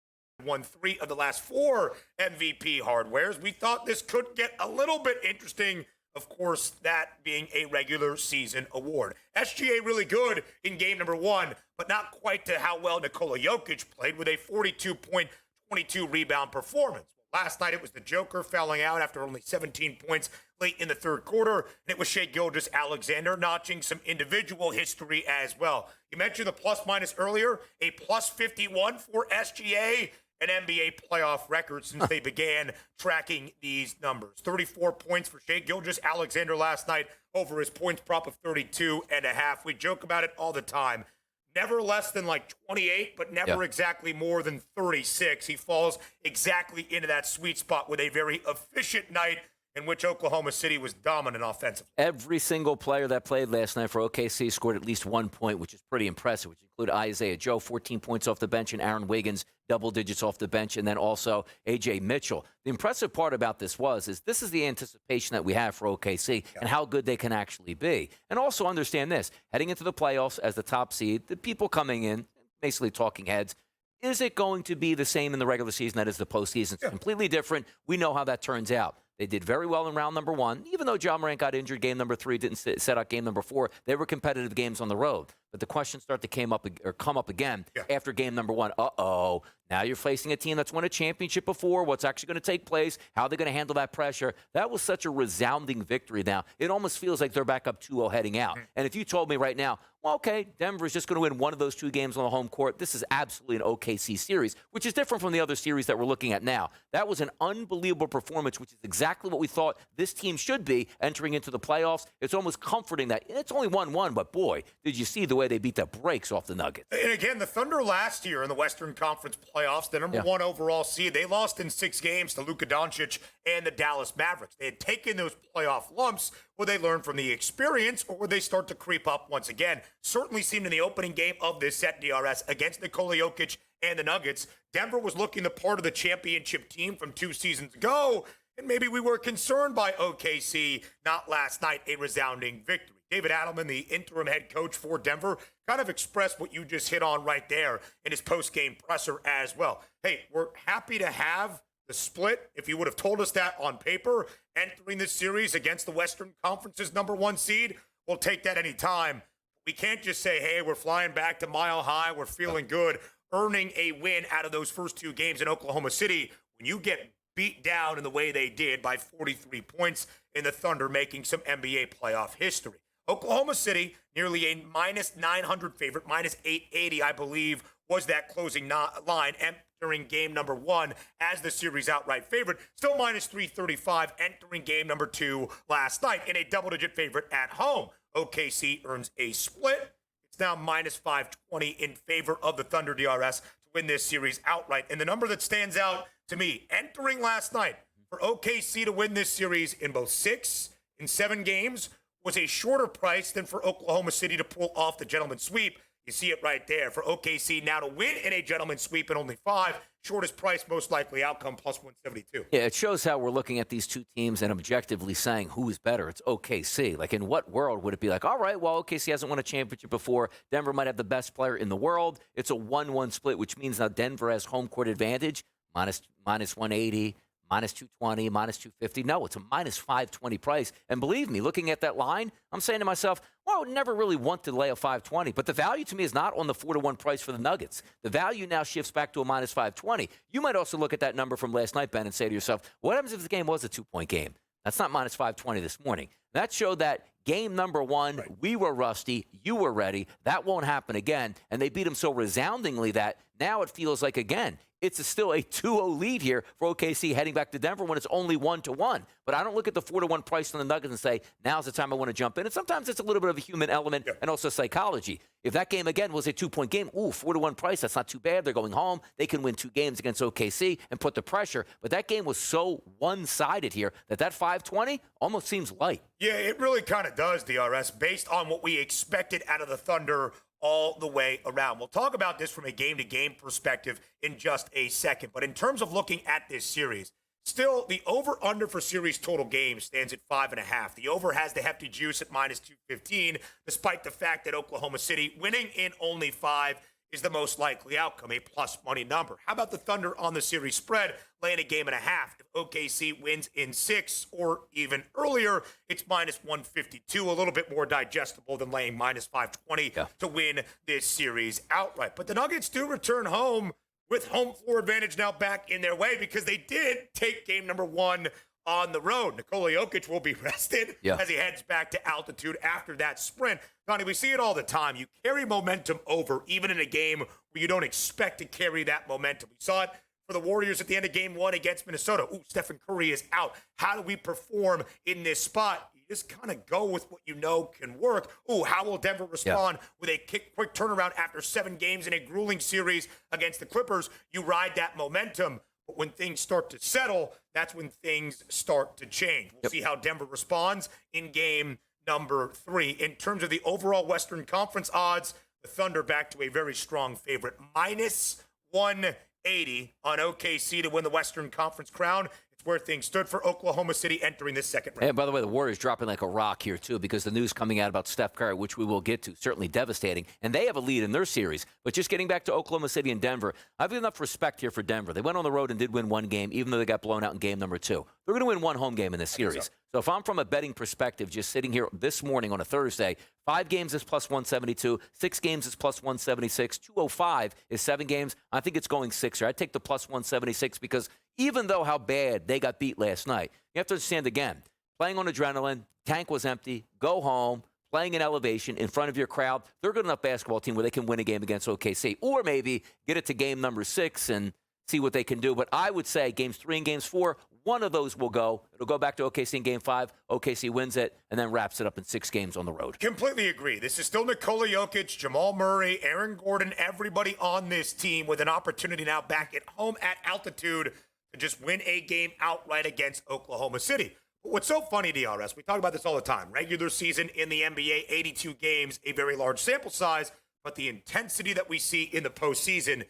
won 3 of the last 4 MVP hardwares. We thought this could get a little bit interesting. Of course, that being a regular season award. SGA really good in game number 1, but not quite to how well Nikola Jokic played with a 42-point, 22-rebound performance. Last night, it was the Joker fouling out after only 17 points late in the third quarter, and it was Shai Gilgeous-Alexander notching some individual history as well. You mentioned the plus-minus earlier, a plus 51 for SGA, an NBA playoff record since they began tracking these numbers. 34 points for Shai Gilgeous-Alexander last night over his points prop of 32.5. We joke about it all the time. Never less than like 28, but never exactly more than 36. He falls exactly into that sweet spot with a very efficient night in which Oklahoma City was dominant offensively. Every single player that played last night for OKC scored at least 1 point, which is pretty impressive, which include Isaiah Joe, 14 points off the bench, and Aaron Wiggins, double digits off the bench, and then also A.J. Mitchell. The impressive part about this this is the anticipation that we have for OKC and how good they can actually be. And also understand this, heading into the playoffs as the top seed, the people coming in, basically talking heads, is it going to be the same in the regular season that is the postseason? It's completely different. We know how that turns out. They did very well in round number 1. Even though Ja Morant got injured game number 3, didn't set out game number 4, they were competitive games on the road. But the questions start to come up again after game number 1. Uh-oh. Now you're facing a team that's won a championship before. What's actually going to take place? How are they going to handle that pressure? That was such a resounding victory now. It almost feels like they're back up 2-0 heading out. And if you told me right now, well, okay, Denver is just going to win one of those 2 games on the home court, this is absolutely an OKC series, which is different from the other series that we're looking at now. That was an unbelievable performance, which is exactly what we thought this team should be entering into the playoffs. It's almost comforting that it's only 1-1, but boy, did you see the way they beat the brakes off the Nuggets. And again, the Thunder last year in the Western Conference playoffs, the number 1 overall seed, they lost in 6 games to Luka Doncic and the Dallas Mavericks. They had taken those playoff lumps. Will they learn from the experience, or will they start to creep up once again? Certainly seemed in the opening game of this set, DRS, against Nikola Jokic and the Nuggets, Denver was looking the part of the championship team from 2 seasons ago, and maybe we were concerned by OKC, not last night, a resounding victory. David Adelman, the interim head coach for Denver, kind of expressed what you just hit on right there in his post-game presser as well. Hey, we're happy to have the split. If you would have told us that on paper, entering this series against the Western Conference's number 1 seed, we'll take that any time. We can't just say, hey, we're flying back to Mile High, we're feeling good, earning a win out of those first 2 games in Oklahoma City. When you get beat down in the way they did by 43 points in the Thunder, making some NBA playoff history. Oklahoma City, nearly a minus 900 favorite, minus 880, I believe, was that closing line entering game number 1 as the series outright favorite. Still minus 335 entering game number 2 last night in a double-digit favorite at home. OKC earns a split. It's now minus 520 in favor of the Thunder, DRS, to win this series outright. And the number that stands out to me, entering last night, for OKC to win this series in both 6 and 7 games, was a shorter price than for Oklahoma City to pull off the gentleman's sweep. You see it right there. For OKC now to win in a gentleman's sweep in only 5, shortest price, most likely outcome, plus 172. Yeah, it shows how we're looking at these 2 teams and objectively saying who is better. It's OKC. Like, in what world would it be like, all right, well, OKC hasn't won a championship before. Denver might have the best player in the world. It's a 1-1 split, which means now Denver has home court advantage, minus 180, minus 220, minus 250. No, it's a minus 520 price. And believe me, looking at that line, I'm saying to myself, well, I would never really want to lay a 520. But the value to me is not on the 4-1 price for the Nuggets. The value now shifts back to a minus 520. You might also look at that number from last night, Ben, and say to yourself, what happens if the game was a 2-point game? That's not minus 520 this morning. That showed that game number 1, we were rusty, you were ready. That won't happen again. And they beat them so resoundingly that now it feels like, again, it's still a 2-0 lead here for OKC heading back to Denver when it's only 1-1. But I don't look at the 4-1 price on the Nuggets and say, now's the time I want to jump in. And sometimes it's a little bit of a human element and also psychology. If that game, again, was a 2-point game, 4-1 price, that's not too bad. They're going home. They can win 2 games against OKC and put the pressure. But that game was so one-sided here that 520 almost seems light. Yeah, it really kind of does, DRS, based on what we expected out of the Thunder all the way around. We'll talk about this from a game-to-game perspective in just a second. But in terms of looking at this series, still the over-under for series total games stands at 5.5. The over has the hefty juice at minus 215, despite the fact that Oklahoma City winning in only 5 is the most likely outcome, a plus money number. How about the Thunder on the series spread, laying a game and a half? If OKC wins in 6 or even earlier, it's minus 152, a little bit more digestible than laying minus 520 to win this series outright. But the Nuggets do return home with home floor advantage now back in their way because they did take game number 1 on the road. Nikola Jokic will be rested as he heads back to altitude after that sprint. Donnie, we see it all the time. You carry momentum over, even in a game where you don't expect to carry that momentum. We saw it for the Warriors at the end of game 1 against Minnesota. Ooh, Stephen Curry is out. How do we perform in this spot? You just kind of go with what you know can work. Ooh, how will Denver respond with a quick turnaround after 7 games in a grueling series against the Clippers? You ride that momentum. But when things start to settle, that's when things start to change. We'll see how Denver responds in game number 3. In terms of the overall Western Conference odds, the Thunder back to a very strong favorite. Minus 180 on OKC to win the Western Conference crown. It's where things stood for Oklahoma City entering this second round. And by the way, the Warriors dropping like a rock here, too, because the news coming out about Steph Curry, which we will get to, certainly devastating. And they have a lead in their series. But just getting back to Oklahoma City and Denver, I have enough respect here for Denver. They went on the road and did win 1 game, even though they got blown out in game number 2. They're going to win 1 home game in this series. So if I'm from a betting perspective, just sitting here this morning on a Thursday, 5 games is plus 172, 6 games is plus 176, 205 is 7 games. I think it's going 6 here. I take the plus 176 because even though how bad they got beat last night, you have to understand again, playing on adrenaline, tank was empty, go home, playing in elevation in front of your crowd. They're a good enough basketball team where they can win a game against OKC. Or maybe get it to game number 6 and see what they can do. But I would say games 3 and games 4, one of those will go. It'll go back to OKC in game 5. OKC wins it and then wraps it up in 6 games on the road. Completely agree. This is still Nikola Jokic, Jamal Murray, Aaron Gordon, everybody on this team with an opportunity now back at home at altitude to just win a game outright against Oklahoma City. But what's so funny, DRS, we talk about this all the time. Regular season in the NBA, 82 games, a very large sample size, but the intensity that we see in the postseason,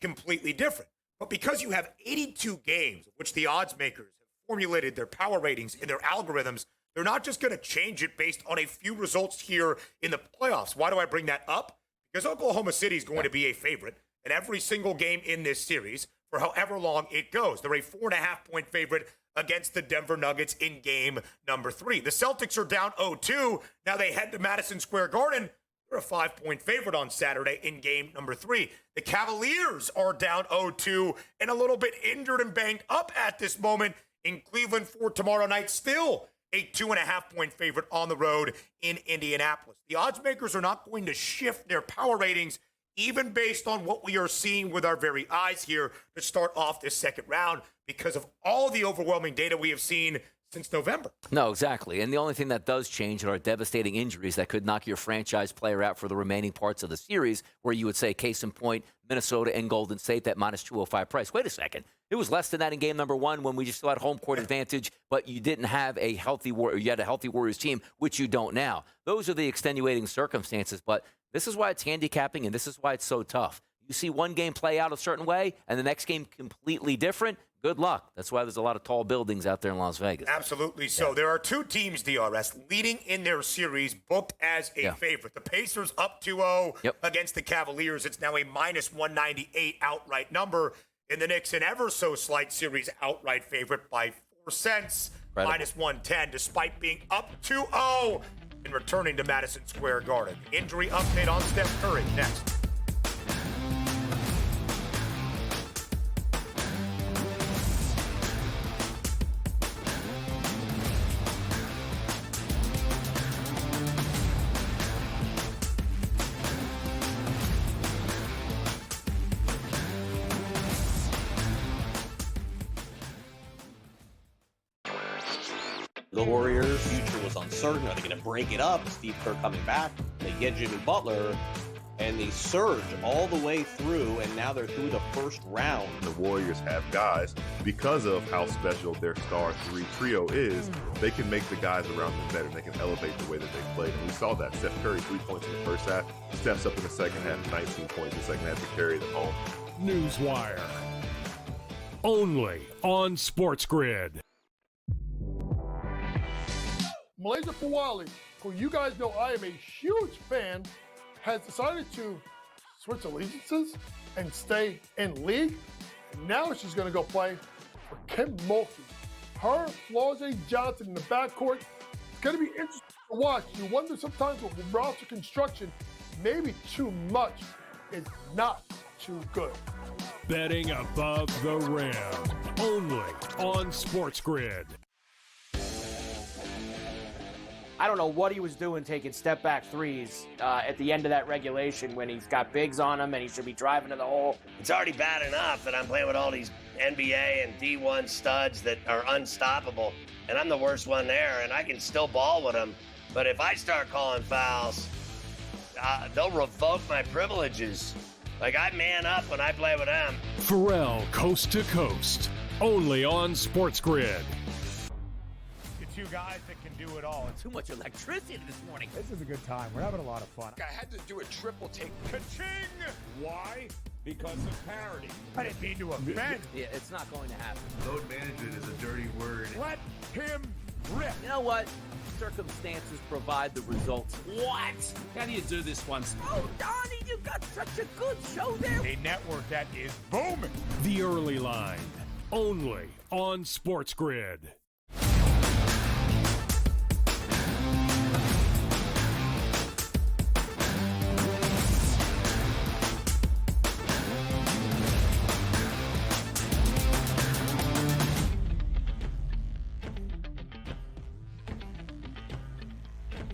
completely different. But because you have 82 games, of which the odds makers have formulated their power ratings in their algorithms, they're not just going to change it based on a few results here in the playoffs. Why do I bring that up? Because Oklahoma City is going to be a favorite in every single game in this series for however long it goes. They're a 4.5-point favorite against the Denver Nuggets in game number 3. The Celtics are down 0-2. Now they head to Madison Square Garden. They're a 5-point favorite on Saturday in game number 3. The Cavaliers are down 0-2 and a little bit injured and banged up at this moment in Cleveland for tomorrow night. Still a 2.5-point favorite on the road in Indianapolis. The odds makers are not going to shift their power ratings even based on what we are seeing with our very eyes here to start off this second round because of all the overwhelming data we have seen since November. No, exactly. And the only thing that does change are devastating injuries that could knock your franchise player out for the remaining parts of the series, where you would say, case in point, Minnesota and Golden State, that minus 205 price. Wait a second. It was less than that in game number 1 when we just still had home court advantage, but you didn't have a healthy you had a healthy Warriors team, which you don't now. Those are the extenuating circumstances, but this is why it's handicapping, and this is why it's so tough. You see one game play out a certain way, and the next game completely different. Good luck. That's why there's a lot of tall buildings out there in Las Vegas. Absolutely. So there are 2 teams, DRS, leading in their series, booked as a favorite. The Pacers up 2-0 against the Cavaliers. It's now a minus 198 outright number. In the Knicks, an ever so slight series outright favorite by 4 cents, minus 110, despite being up 2-0 and returning to Madison Square Garden. Injury update on Steph Curry next. The Warriors' future was uncertain. Are they going to break it up? Steve Kerr coming back. They get Jimmy Butler, and they surge all the way through, and now they're through the first round. The Warriors have guys, because of how special their star 3 trio is, they can make the guys around them better. They can elevate the way that they played. And we saw that. Steph Curry, 3 points in the first half, steps up in the second half, 19 points in the second half to carry them home. Newswire. Only on SportsGrid. Malaysia Fawali, who you guys know I am a huge fan, has decided to switch allegiances and stay in league. And now she's going to go play for Kim Mulkey. Her, Flau'jae Johnson in the backcourt. It's going to be interesting to watch. You wonder sometimes with roster construction, maybe too much is not too good. Betting above the rim. Only on SportsGrid. I don't know what he was doing taking step-back threes at the end of that regulation when he's got bigs on him and he should be driving to the hole. It's already bad enough that I'm playing with all these NBA and D1 studs that are unstoppable, and I'm the worst one there, and I can still ball with them. But if I start calling fouls, they'll revoke my privileges. Like, I man up when I play with them. Pharrell, Coast to Coast. Only on SportsGrid. 2 guys that can do it all. Too much electricity this morning. This is a good time. We're having a lot of fun. I had to do a triple take. Ka-ching! Why? Because of parity. I didn't mean to offend. Yeah, it's not going to happen. Load management is a dirty word. Let him rip. You know what? Circumstances provide the results. What? How do you do this once? Oh, Donnie, you've got such a good show there. A network that is booming. The Early Line. Only on SportsGrid.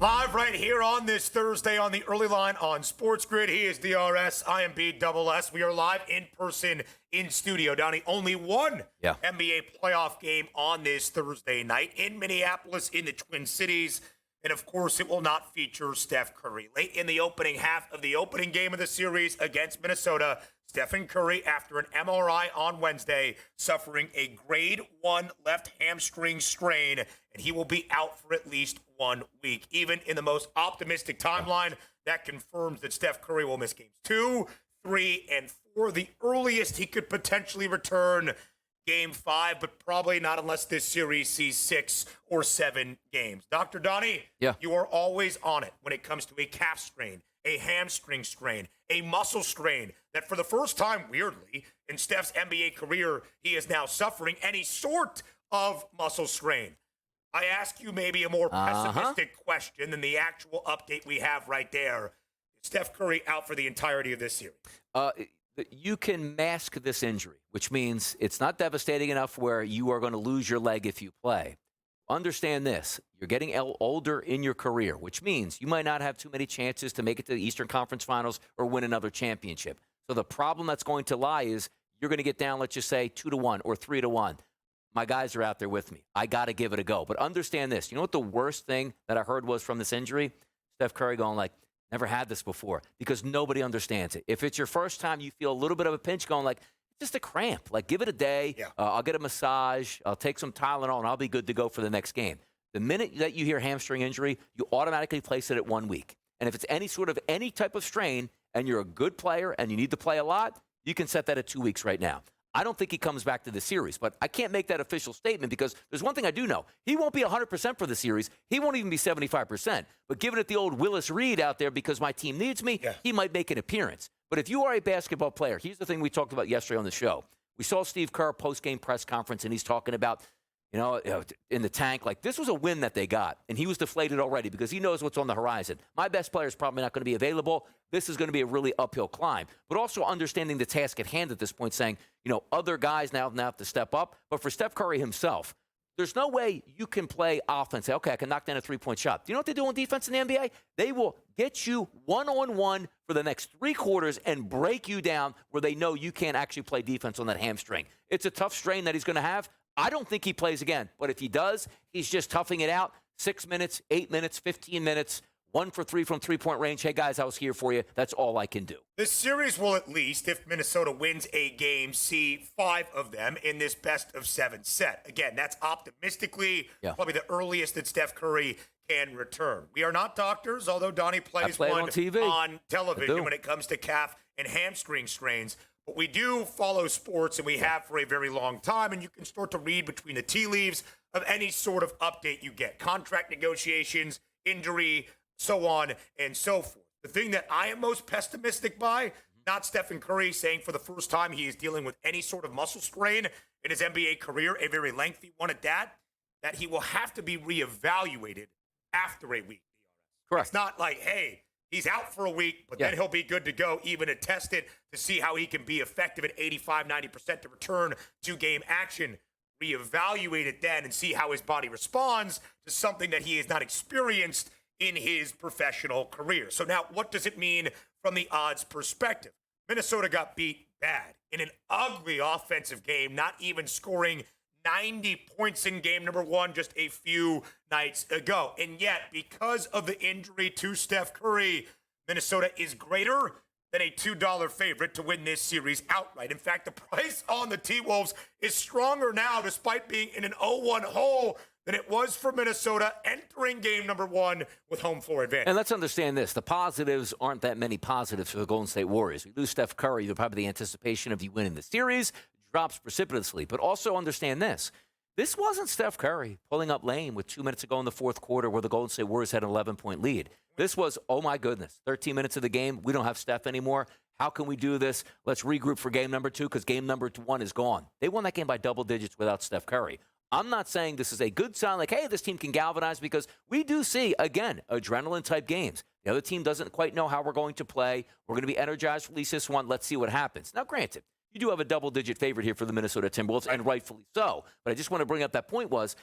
Live right here on this Thursday on the early line on Sports Grid. He is DRS. I am BSS. We are live in person in studio. Donnie, only one NBA playoff game on this Thursday night in Minneapolis in the Twin Cities. And, of course, it will not feature Steph Curry. Late in the opening half of the opening game of the series against Minnesota, Stephen Curry, after an MRI on Wednesday, suffering a grade 1 left hamstring strain, and he will be out for at least 1 week. Even in the most optimistic timeline, that confirms that Steph Curry will miss games 2, 3, and 4. The earliest he could potentially return, game 5, but probably not unless this series sees 6 or 7 games. Dr. Donnie, you are always on it when it comes to a calf strain, a hamstring strain, a muscle strain that for the first time, weirdly, in Steph's NBA career, he is now suffering any sort of muscle strain. I ask you maybe a more pessimistic question than the actual update we have right there. Is Steph Curry out for the entirety of this series? You can mask this injury, which means it's not devastating enough where you are going to lose your leg if you play. Understand this. You're getting older in your career, which means you might not have too many chances to make it to the Eastern Conference Finals or win another championship. So the problem that's going to lie is you're going to get down, let's just say, 2-1 or 3-1. My guys are out there with me. I got to give it a go. But understand this. You know what the worst thing that I heard was from this injury? Steph Curry going like, never had this before, because nobody understands it. If it's your first time, you feel a little bit of a pinch going like, it's just a cramp. Like, give it a day. I'll get a massage. I'll take some Tylenol, and I'll be good to go for the next game. The minute that you hear hamstring injury, you automatically place it at 1 week. And if it's any type of strain, and you're a good player and you need to play a lot, you can set that at 2 weeks right now. I don't think he comes back to the series, but I can't make that official statement because there's one thing I do know. He won't be 100% for the series. He won't even be 75%. But giving it the old Willis Reed out there because my team needs me, he might make an appearance. But if you are a basketball player, here's the thing we talked about yesterday on the show. We saw Steve Kerr post-game press conference, and he's talking about, in the tank, like this was a win that they got, and he was deflated already because he knows what's on the horizon. My best player is probably not going to be available. This is going to be a really uphill climb. But also understanding the task at hand at this point, saying, other guys now have to step up. But for Steph Curry himself, there's no way you can play offense. Say, okay, I can knock down a three-point shot. Do you know what they do on defense in the NBA? They will get you one-on-one for the next 3 quarters and break you down where they know you can't actually play defense on that hamstring. It's a tough strain that he's going to have. I don't think he plays again, but if he does, he's just toughing it out. 6 minutes, 8 minutes, 15 minutes, 1 for 3 from three-point range. Hey, guys, I was here for you. That's all I can do. This series will at least, if Minnesota wins a game, see 5 of them in this best-of-7 set. Again, that's optimistically probably the earliest that Steph Curry can return. We are not doctors, although Donnie plays one on TV. On television when it comes to calf and hamstring strains. But we do follow sports, and we have for a very long time, and you can start to read between the tea leaves of any sort of update you get. Contract negotiations, injury, so on and so forth. The thing that I am most pessimistic by, not Stephen Curry saying for the first time he is dealing with any sort of muscle strain in his NBA career, a very lengthy one at that he will have to be reevaluated after a week. Correct. It's not like, hey, he's out for a week, but then he'll be good to go, even to test it, to see how he can be effective at 85, 90% to return to game action. Reevaluate it then and see how his body responds to something that he has not experienced in his professional career. So now, what does it mean from the odds perspective? Minnesota got beat bad in an ugly offensive game, not even scoring 90 points in game number 1 just a few nights ago. And yet, because of the injury to Steph Curry, Minnesota is greater than a $2 favorite to win this series outright. In fact, the price on the T-Wolves is stronger now, despite being in an 0-1 hole, than it was for Minnesota entering game number 1 with home floor advantage. And let's understand this. The positives aren't that many positives for the Golden State Warriors. We lose Steph Curry, probably the anticipation of you winning the series drops precipitously. But also understand this. This wasn't Steph Curry pulling up lane with 2 minutes to go in the fourth quarter where the Golden State Warriors had an 11-point lead. This was, oh my goodness, 13 minutes of the game. We don't have Steph anymore. How can we do this? Let's regroup for game number 2 because game number 1 is gone. They won that game by double digits without Steph Curry. I'm not saying this is a good sign, like, hey, this team can galvanize, because we do see, again, adrenaline-type games. The other team doesn't quite know how we're going to play. We're going to be energized for at least this one. Let's see what happens. Now, granted, you do have a double-digit favorite here for the Minnesota Timberwolves, and rightfully so. But I just want to bring up that point was,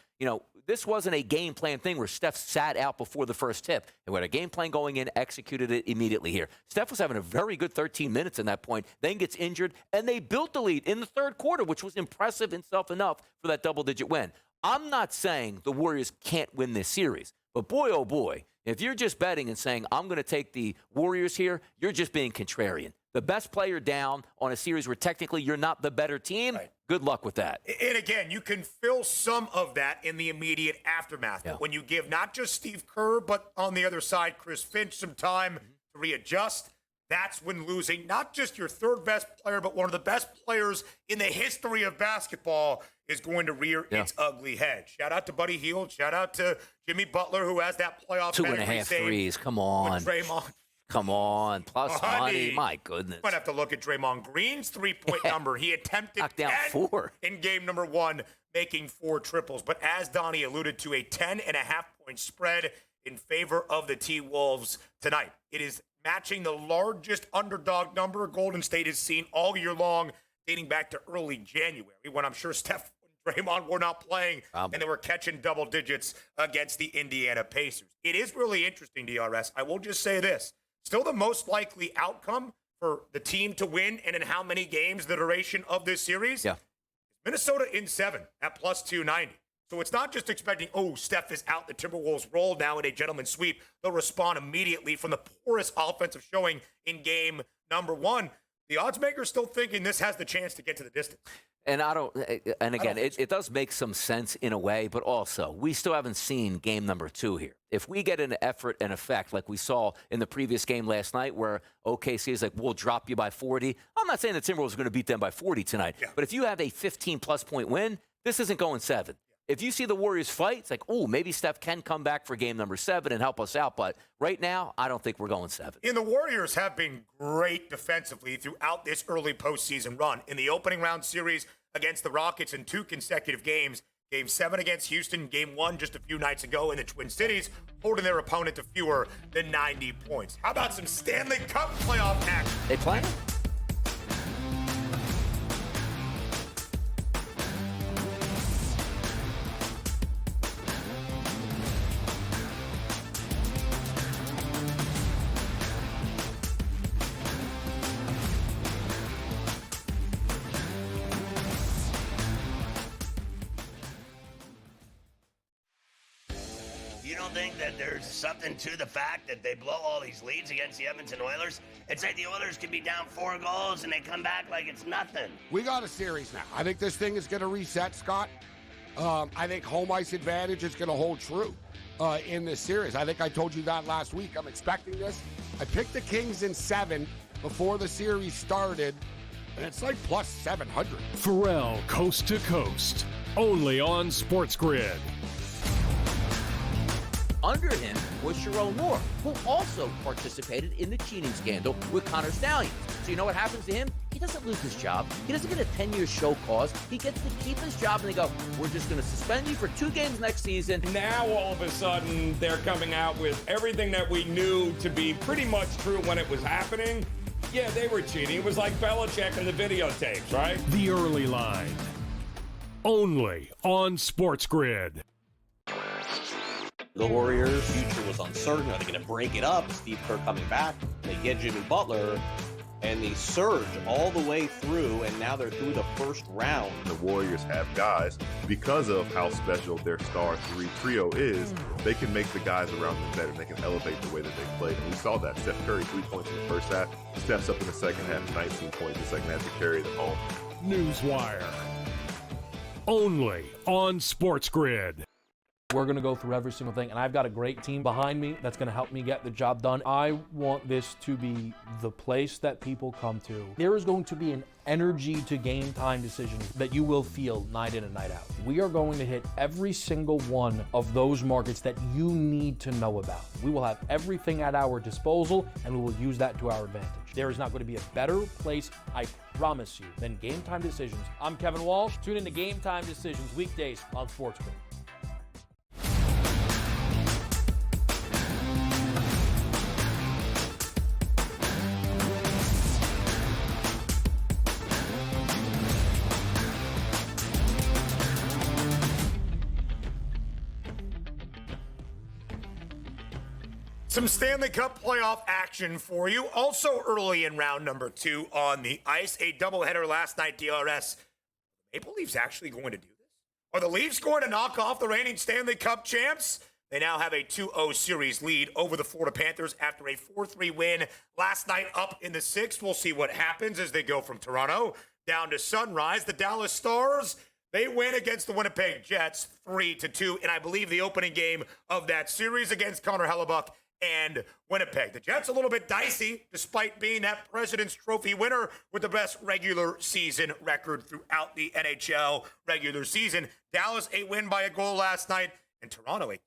this wasn't a game plan thing where Steph sat out before the first tip. And we had a game plan going in, executed it immediately here. Steph was having a very good 13 minutes in that point, then gets injured, and they built the lead in the third quarter, which was impressive itself enough for that double-digit win. I'm not saying the Warriors can't win this series, but boy, oh boy, if you're just betting and saying, I'm going to take the Warriors here, you're just being contrarian. The best player down on a series where technically you're not the better team, good luck with that. And again, you can feel some of that in the immediate aftermath. Yeah. When you give not just Steve Kerr, but on the other side, Chris Finch, some time to readjust, that's when losing not just your third best player, but one of the best players in the history of basketball is going to rear its ugly head. Shout out to Buddy Hield. Shout out to Jimmy Butler, who has that playoff 2.5 threes. Come on. Draymond. Come on. Plus money. My goodness. Might have to look at Draymond Green's three-point number. He attempted knocked down 10 4 in game number 1, making 4 triples. But as Donnie alluded to, a 10.5-point spread in favor of the T-Wolves tonight. It is matching the largest underdog number Golden State has seen all year long, dating back to early January, when I'm sure Steph and Draymond were not playing, and they were catching double digits against the Indiana Pacers. It is really interesting, DRS. I will just say this. Still the most likely outcome for the team to win and in how many games the duration of this series? Yeah. Minnesota in 7 at plus 290. So it's not just expecting, Steph is out, the Timberwolves roll now in a gentleman's sweep. They'll respond immediately from the poorest offensive showing in game number 1. The odds maker's still thinking this has the chance to get to the distance. And it does make some sense in a way, but also we still haven't seen game number 2 here. If we get an effort and effect like we saw in the previous game last night where OKC is like, we'll drop you by 40. I'm not saying the Timberwolves are going to beat them by 40 tonight, but if you have a 15-plus point win, this isn't going 7. If you see the Warriors fight, it's like, maybe Steph can come back for game number 7 and help us out. But right now, I don't think we're going 7. And the Warriors have been great defensively throughout this early postseason run. In the opening round series against the Rockets in 2 consecutive games, Game 7 against Houston, Game 1 just a few nights ago in the Twin Cities, holding their opponent to fewer than 90 points. How about some Stanley Cup playoff action? They playing? Think that there's something to the fact that they blow all these leads against the Edmonton Oilers? It's like the Oilers can be down 4 goals and they come back like it's nothing. We got a series now. I think this thing is going to reset, Scott. I think home ice advantage is going to hold true in this series. I think I told you that last week. I'm expecting this. I picked the Kings in 7 before the series started, and it's like plus 700. Pharrell Coast to Coast, only on SportsGrid. Under him was Sharon Moore, who also participated in the cheating scandal with Connor Stallions. So you know what happens to him? He doesn't lose his job. He doesn't get a 10-year show cause. He gets to keep his job, and they go, we're just going to suspend you for 2 games next season. Now, all of a sudden, they're coming out with everything that we knew to be pretty much true when it was happening. Yeah, they were cheating. It was like Belichick and the videotapes, right? The early line, only on SportsGrid. The Warriors' future was uncertain. Are they going to break it up? Steve Kerr coming back. They get Jimmy Butler, and they surge all the way through, and now they're through the first round. The Warriors have guys, because of how special their star 3 trio is, they can make the guys around them better. They can elevate the way that they played. And we saw that. Steph Curry, 3 points in the first half, steps up in the second half, 19 points in the second half to carry them home. Newswire, only on SportsGrid. We're going to go through every single thing, and I've got a great team behind me that's going to help me get the job done. I want this to be the place that people come to. There is going to be an energy to game time decisions that you will feel night in and night out. We are going to hit every single one of those markets that you need to know about. We will have everything at our disposal, and we will use that to our advantage. There is not going to be a better place, I promise you, than Game Time Decisions. I'm Kevin Walsh. Tune in to Game Time Decisions weekdays on SportsGrid. Some Stanley Cup playoff action for you. Also early in round number 2 on the ice. A doubleheader last night, DRS. Maple Leafs actually going to do this? Are the Leafs going to knock off the reigning Stanley Cup champs? They now have a 2-0 series lead over the Florida Panthers after a 4-3 win last night up in the 6th. We'll see what happens as they go from Toronto down to Sunrise. The Dallas Stars, they win against the Winnipeg Jets 3-2, and I believe the opening game of that series against Connor Hellebuck and Winnipeg. The Jets a little bit dicey, despite being that President's Trophy winner with the best regular season record throughout the NHL regular season. Dallas, a win by a goal last night, and Toronto, a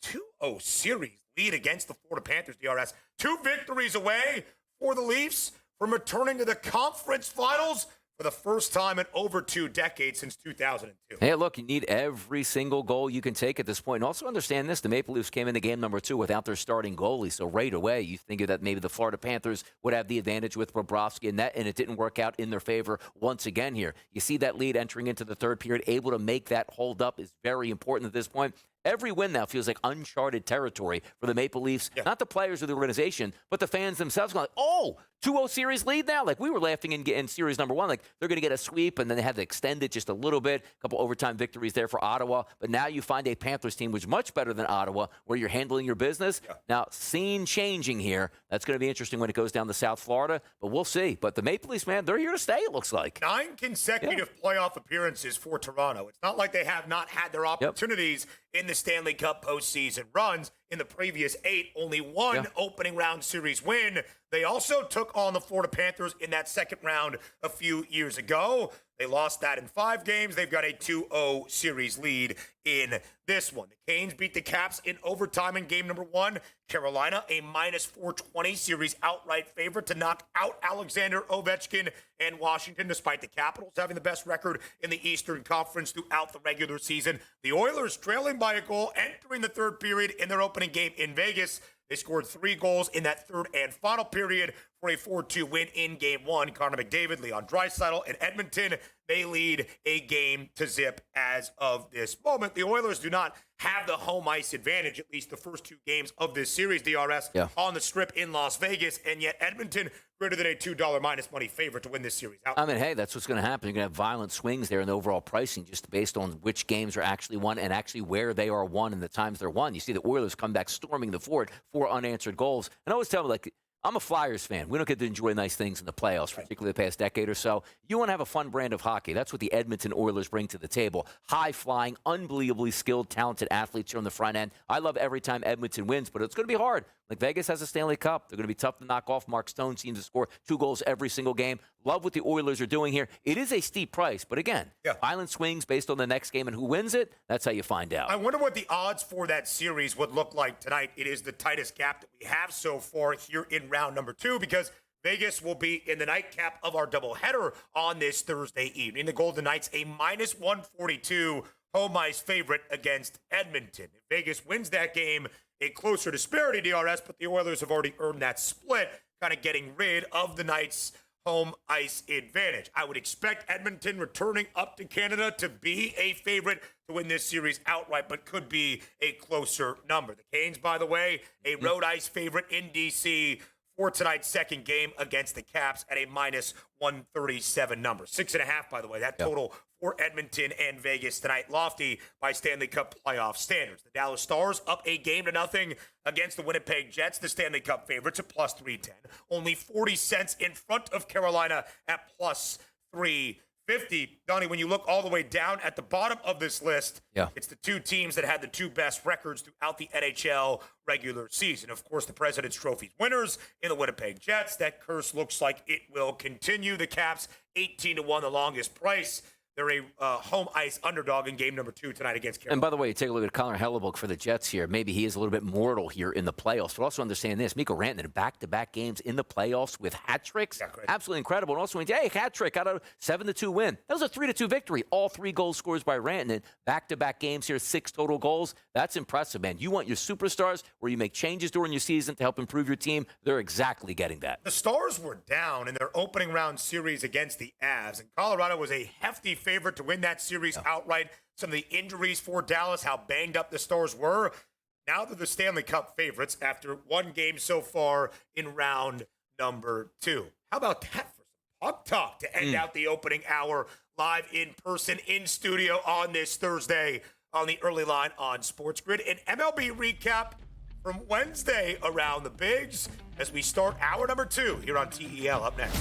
2-0 series lead against the Florida Panthers, DRS. 2 victories away for the Leafs from returning to the conference finals for the first time in over 2 decades since 2002. Hey, look, you need every single goal you can take at this point. And also understand this, the Maple Leafs came into game number 2 without their starting goalie. So right away, you think that maybe the Florida Panthers would have the advantage with Bobrovsky and that, and it didn't work out in their favor once again here. You see that lead entering into the third period, able to make that hold up is very important at this point. Every win now feels like uncharted territory for the Maple Leafs. Yeah. Not the players or the organization, but the fans themselves going like, oh, 2-0 series lead now? Like, we were laughing in series number 1. Like, they're going to get a sweep, and then they had to extend it just a little bit. A couple overtime victories there for Ottawa. But now you find a Panthers team which is much better than Ottawa, where you're handling your business. Yeah. Now, scene changing here. That's going to be interesting when it goes down to South Florida, but we'll see. But the Maple Leafs, man, they're here to stay, it looks like. 9 consecutive playoff appearances for Toronto. It's not like they have not had their opportunities in the Stanley Cup postseason runs. In the previous 8, only 1 opening round series win. They also took on the Florida Panthers in that second round a few years ago. They lost that in 5 games. They've got a 2-0 series lead in this one. The Canes beat the Caps in overtime in game number 1. Carolina, a -420 series outright favorite to knock out Alexander Ovechkin and Washington, despite the Capitals having the best record in the Eastern Conference throughout the regular season. The Oilers trailing by a goal entering the third period in their opening game in Vegas. They scored 3 goals in that third and final period for a 4-2 win in Game 1. Connor McDavid, Leon Draisaitl, and Edmonton, they lead a game to zip as of this moment. The Oilers do not have the home ice advantage, at least the first 2 games of this series, DRS, on the Strip in Las Vegas, and yet Edmonton greater than a $2 minus money favorite to win this series out. I mean, hey, that's what's going to happen. You're going to have violent swings there in the overall pricing just based on which games are actually won and actually where they are won and the times they're won. You see the Oilers come back storming the fort, 4 unanswered goals. And I always tell me, like, I'm a Flyers fan. We don't get to enjoy nice things in the playoffs, particularly the past decade or so. You want to have a fun brand of hockey. That's what the Edmonton Oilers bring to the table. High-flying, unbelievably skilled, talented athletes here on the front end. I love every time Edmonton wins, but it's going to be hard. Like, Vegas has a Stanley Cup. They're going to be tough to knock off. Mark Stone seems to score 2 goals every single game. Love what the Oilers are doing here. It is a steep price, but again, violent swings based on the next game and who wins it, that's how you find out. I wonder what the odds for that series would look like tonight. It is the tightest gap that we have so far here in round number 2 because Vegas will be in the nightcap of our doubleheader on this Thursday evening. The Golden Knights, a -142 home ice favorite against Edmonton. If Vegas wins that game, a closer disparity, DRS, but the Oilers have already earned that split, kind of getting rid of the Knights' home ice advantage. I would expect Edmonton returning up to Canada to be a favorite to win this series outright, but could be a closer number. The Canes, by the way, a road ice favorite in D.C. for tonight's second game against the Caps at a -137 number. 6.5, by the way, that total for Edmonton and Vegas tonight. Lofty by Stanley Cup playoff standards. The Dallas Stars up a game to nothing against the Winnipeg Jets, the Stanley Cup favorites at +310. Only 40 cents in front of Carolina at +350. Donnie, when you look all the way down at the bottom of this list, it's the 2 teams that had the 2 best records throughout the NHL regular season. Of course, the President's Trophy winners in the Winnipeg Jets. That curse looks like it will continue. The Caps, 18-1, the longest price. They're a home ice underdog in game number 2 tonight against Carolina. And by the way, you take a look at Connor Hellebuck for the Jets here. Maybe he is a little bit mortal here in the playoffs. But also understand this, Mikko Rantanen, back-to-back games in the playoffs with hat tricks. Absolutely incredible. And also, hat trick out of 7-2 win. That was a 3-2 victory. All 3 goal scores by Rantanen. Back-to-back games here, 6 total goals. That's impressive, man. You want your superstars where you make changes during your season to help improve your team. They're exactly getting that. The Stars were down in their opening round series against the Avs, and Colorado was a hefty favorite to win that series outright. Some of the injuries for Dallas, how banged up the Stars were. Now they're the Stanley Cup favorites after one game so far in round number 2. How about that for some puck talk to end out the opening hour live in person in studio on this Thursday on the early line on SportsGrid. An MLB recap from Wednesday around the Bigs as we start hour number 2 here on TEL. Up next.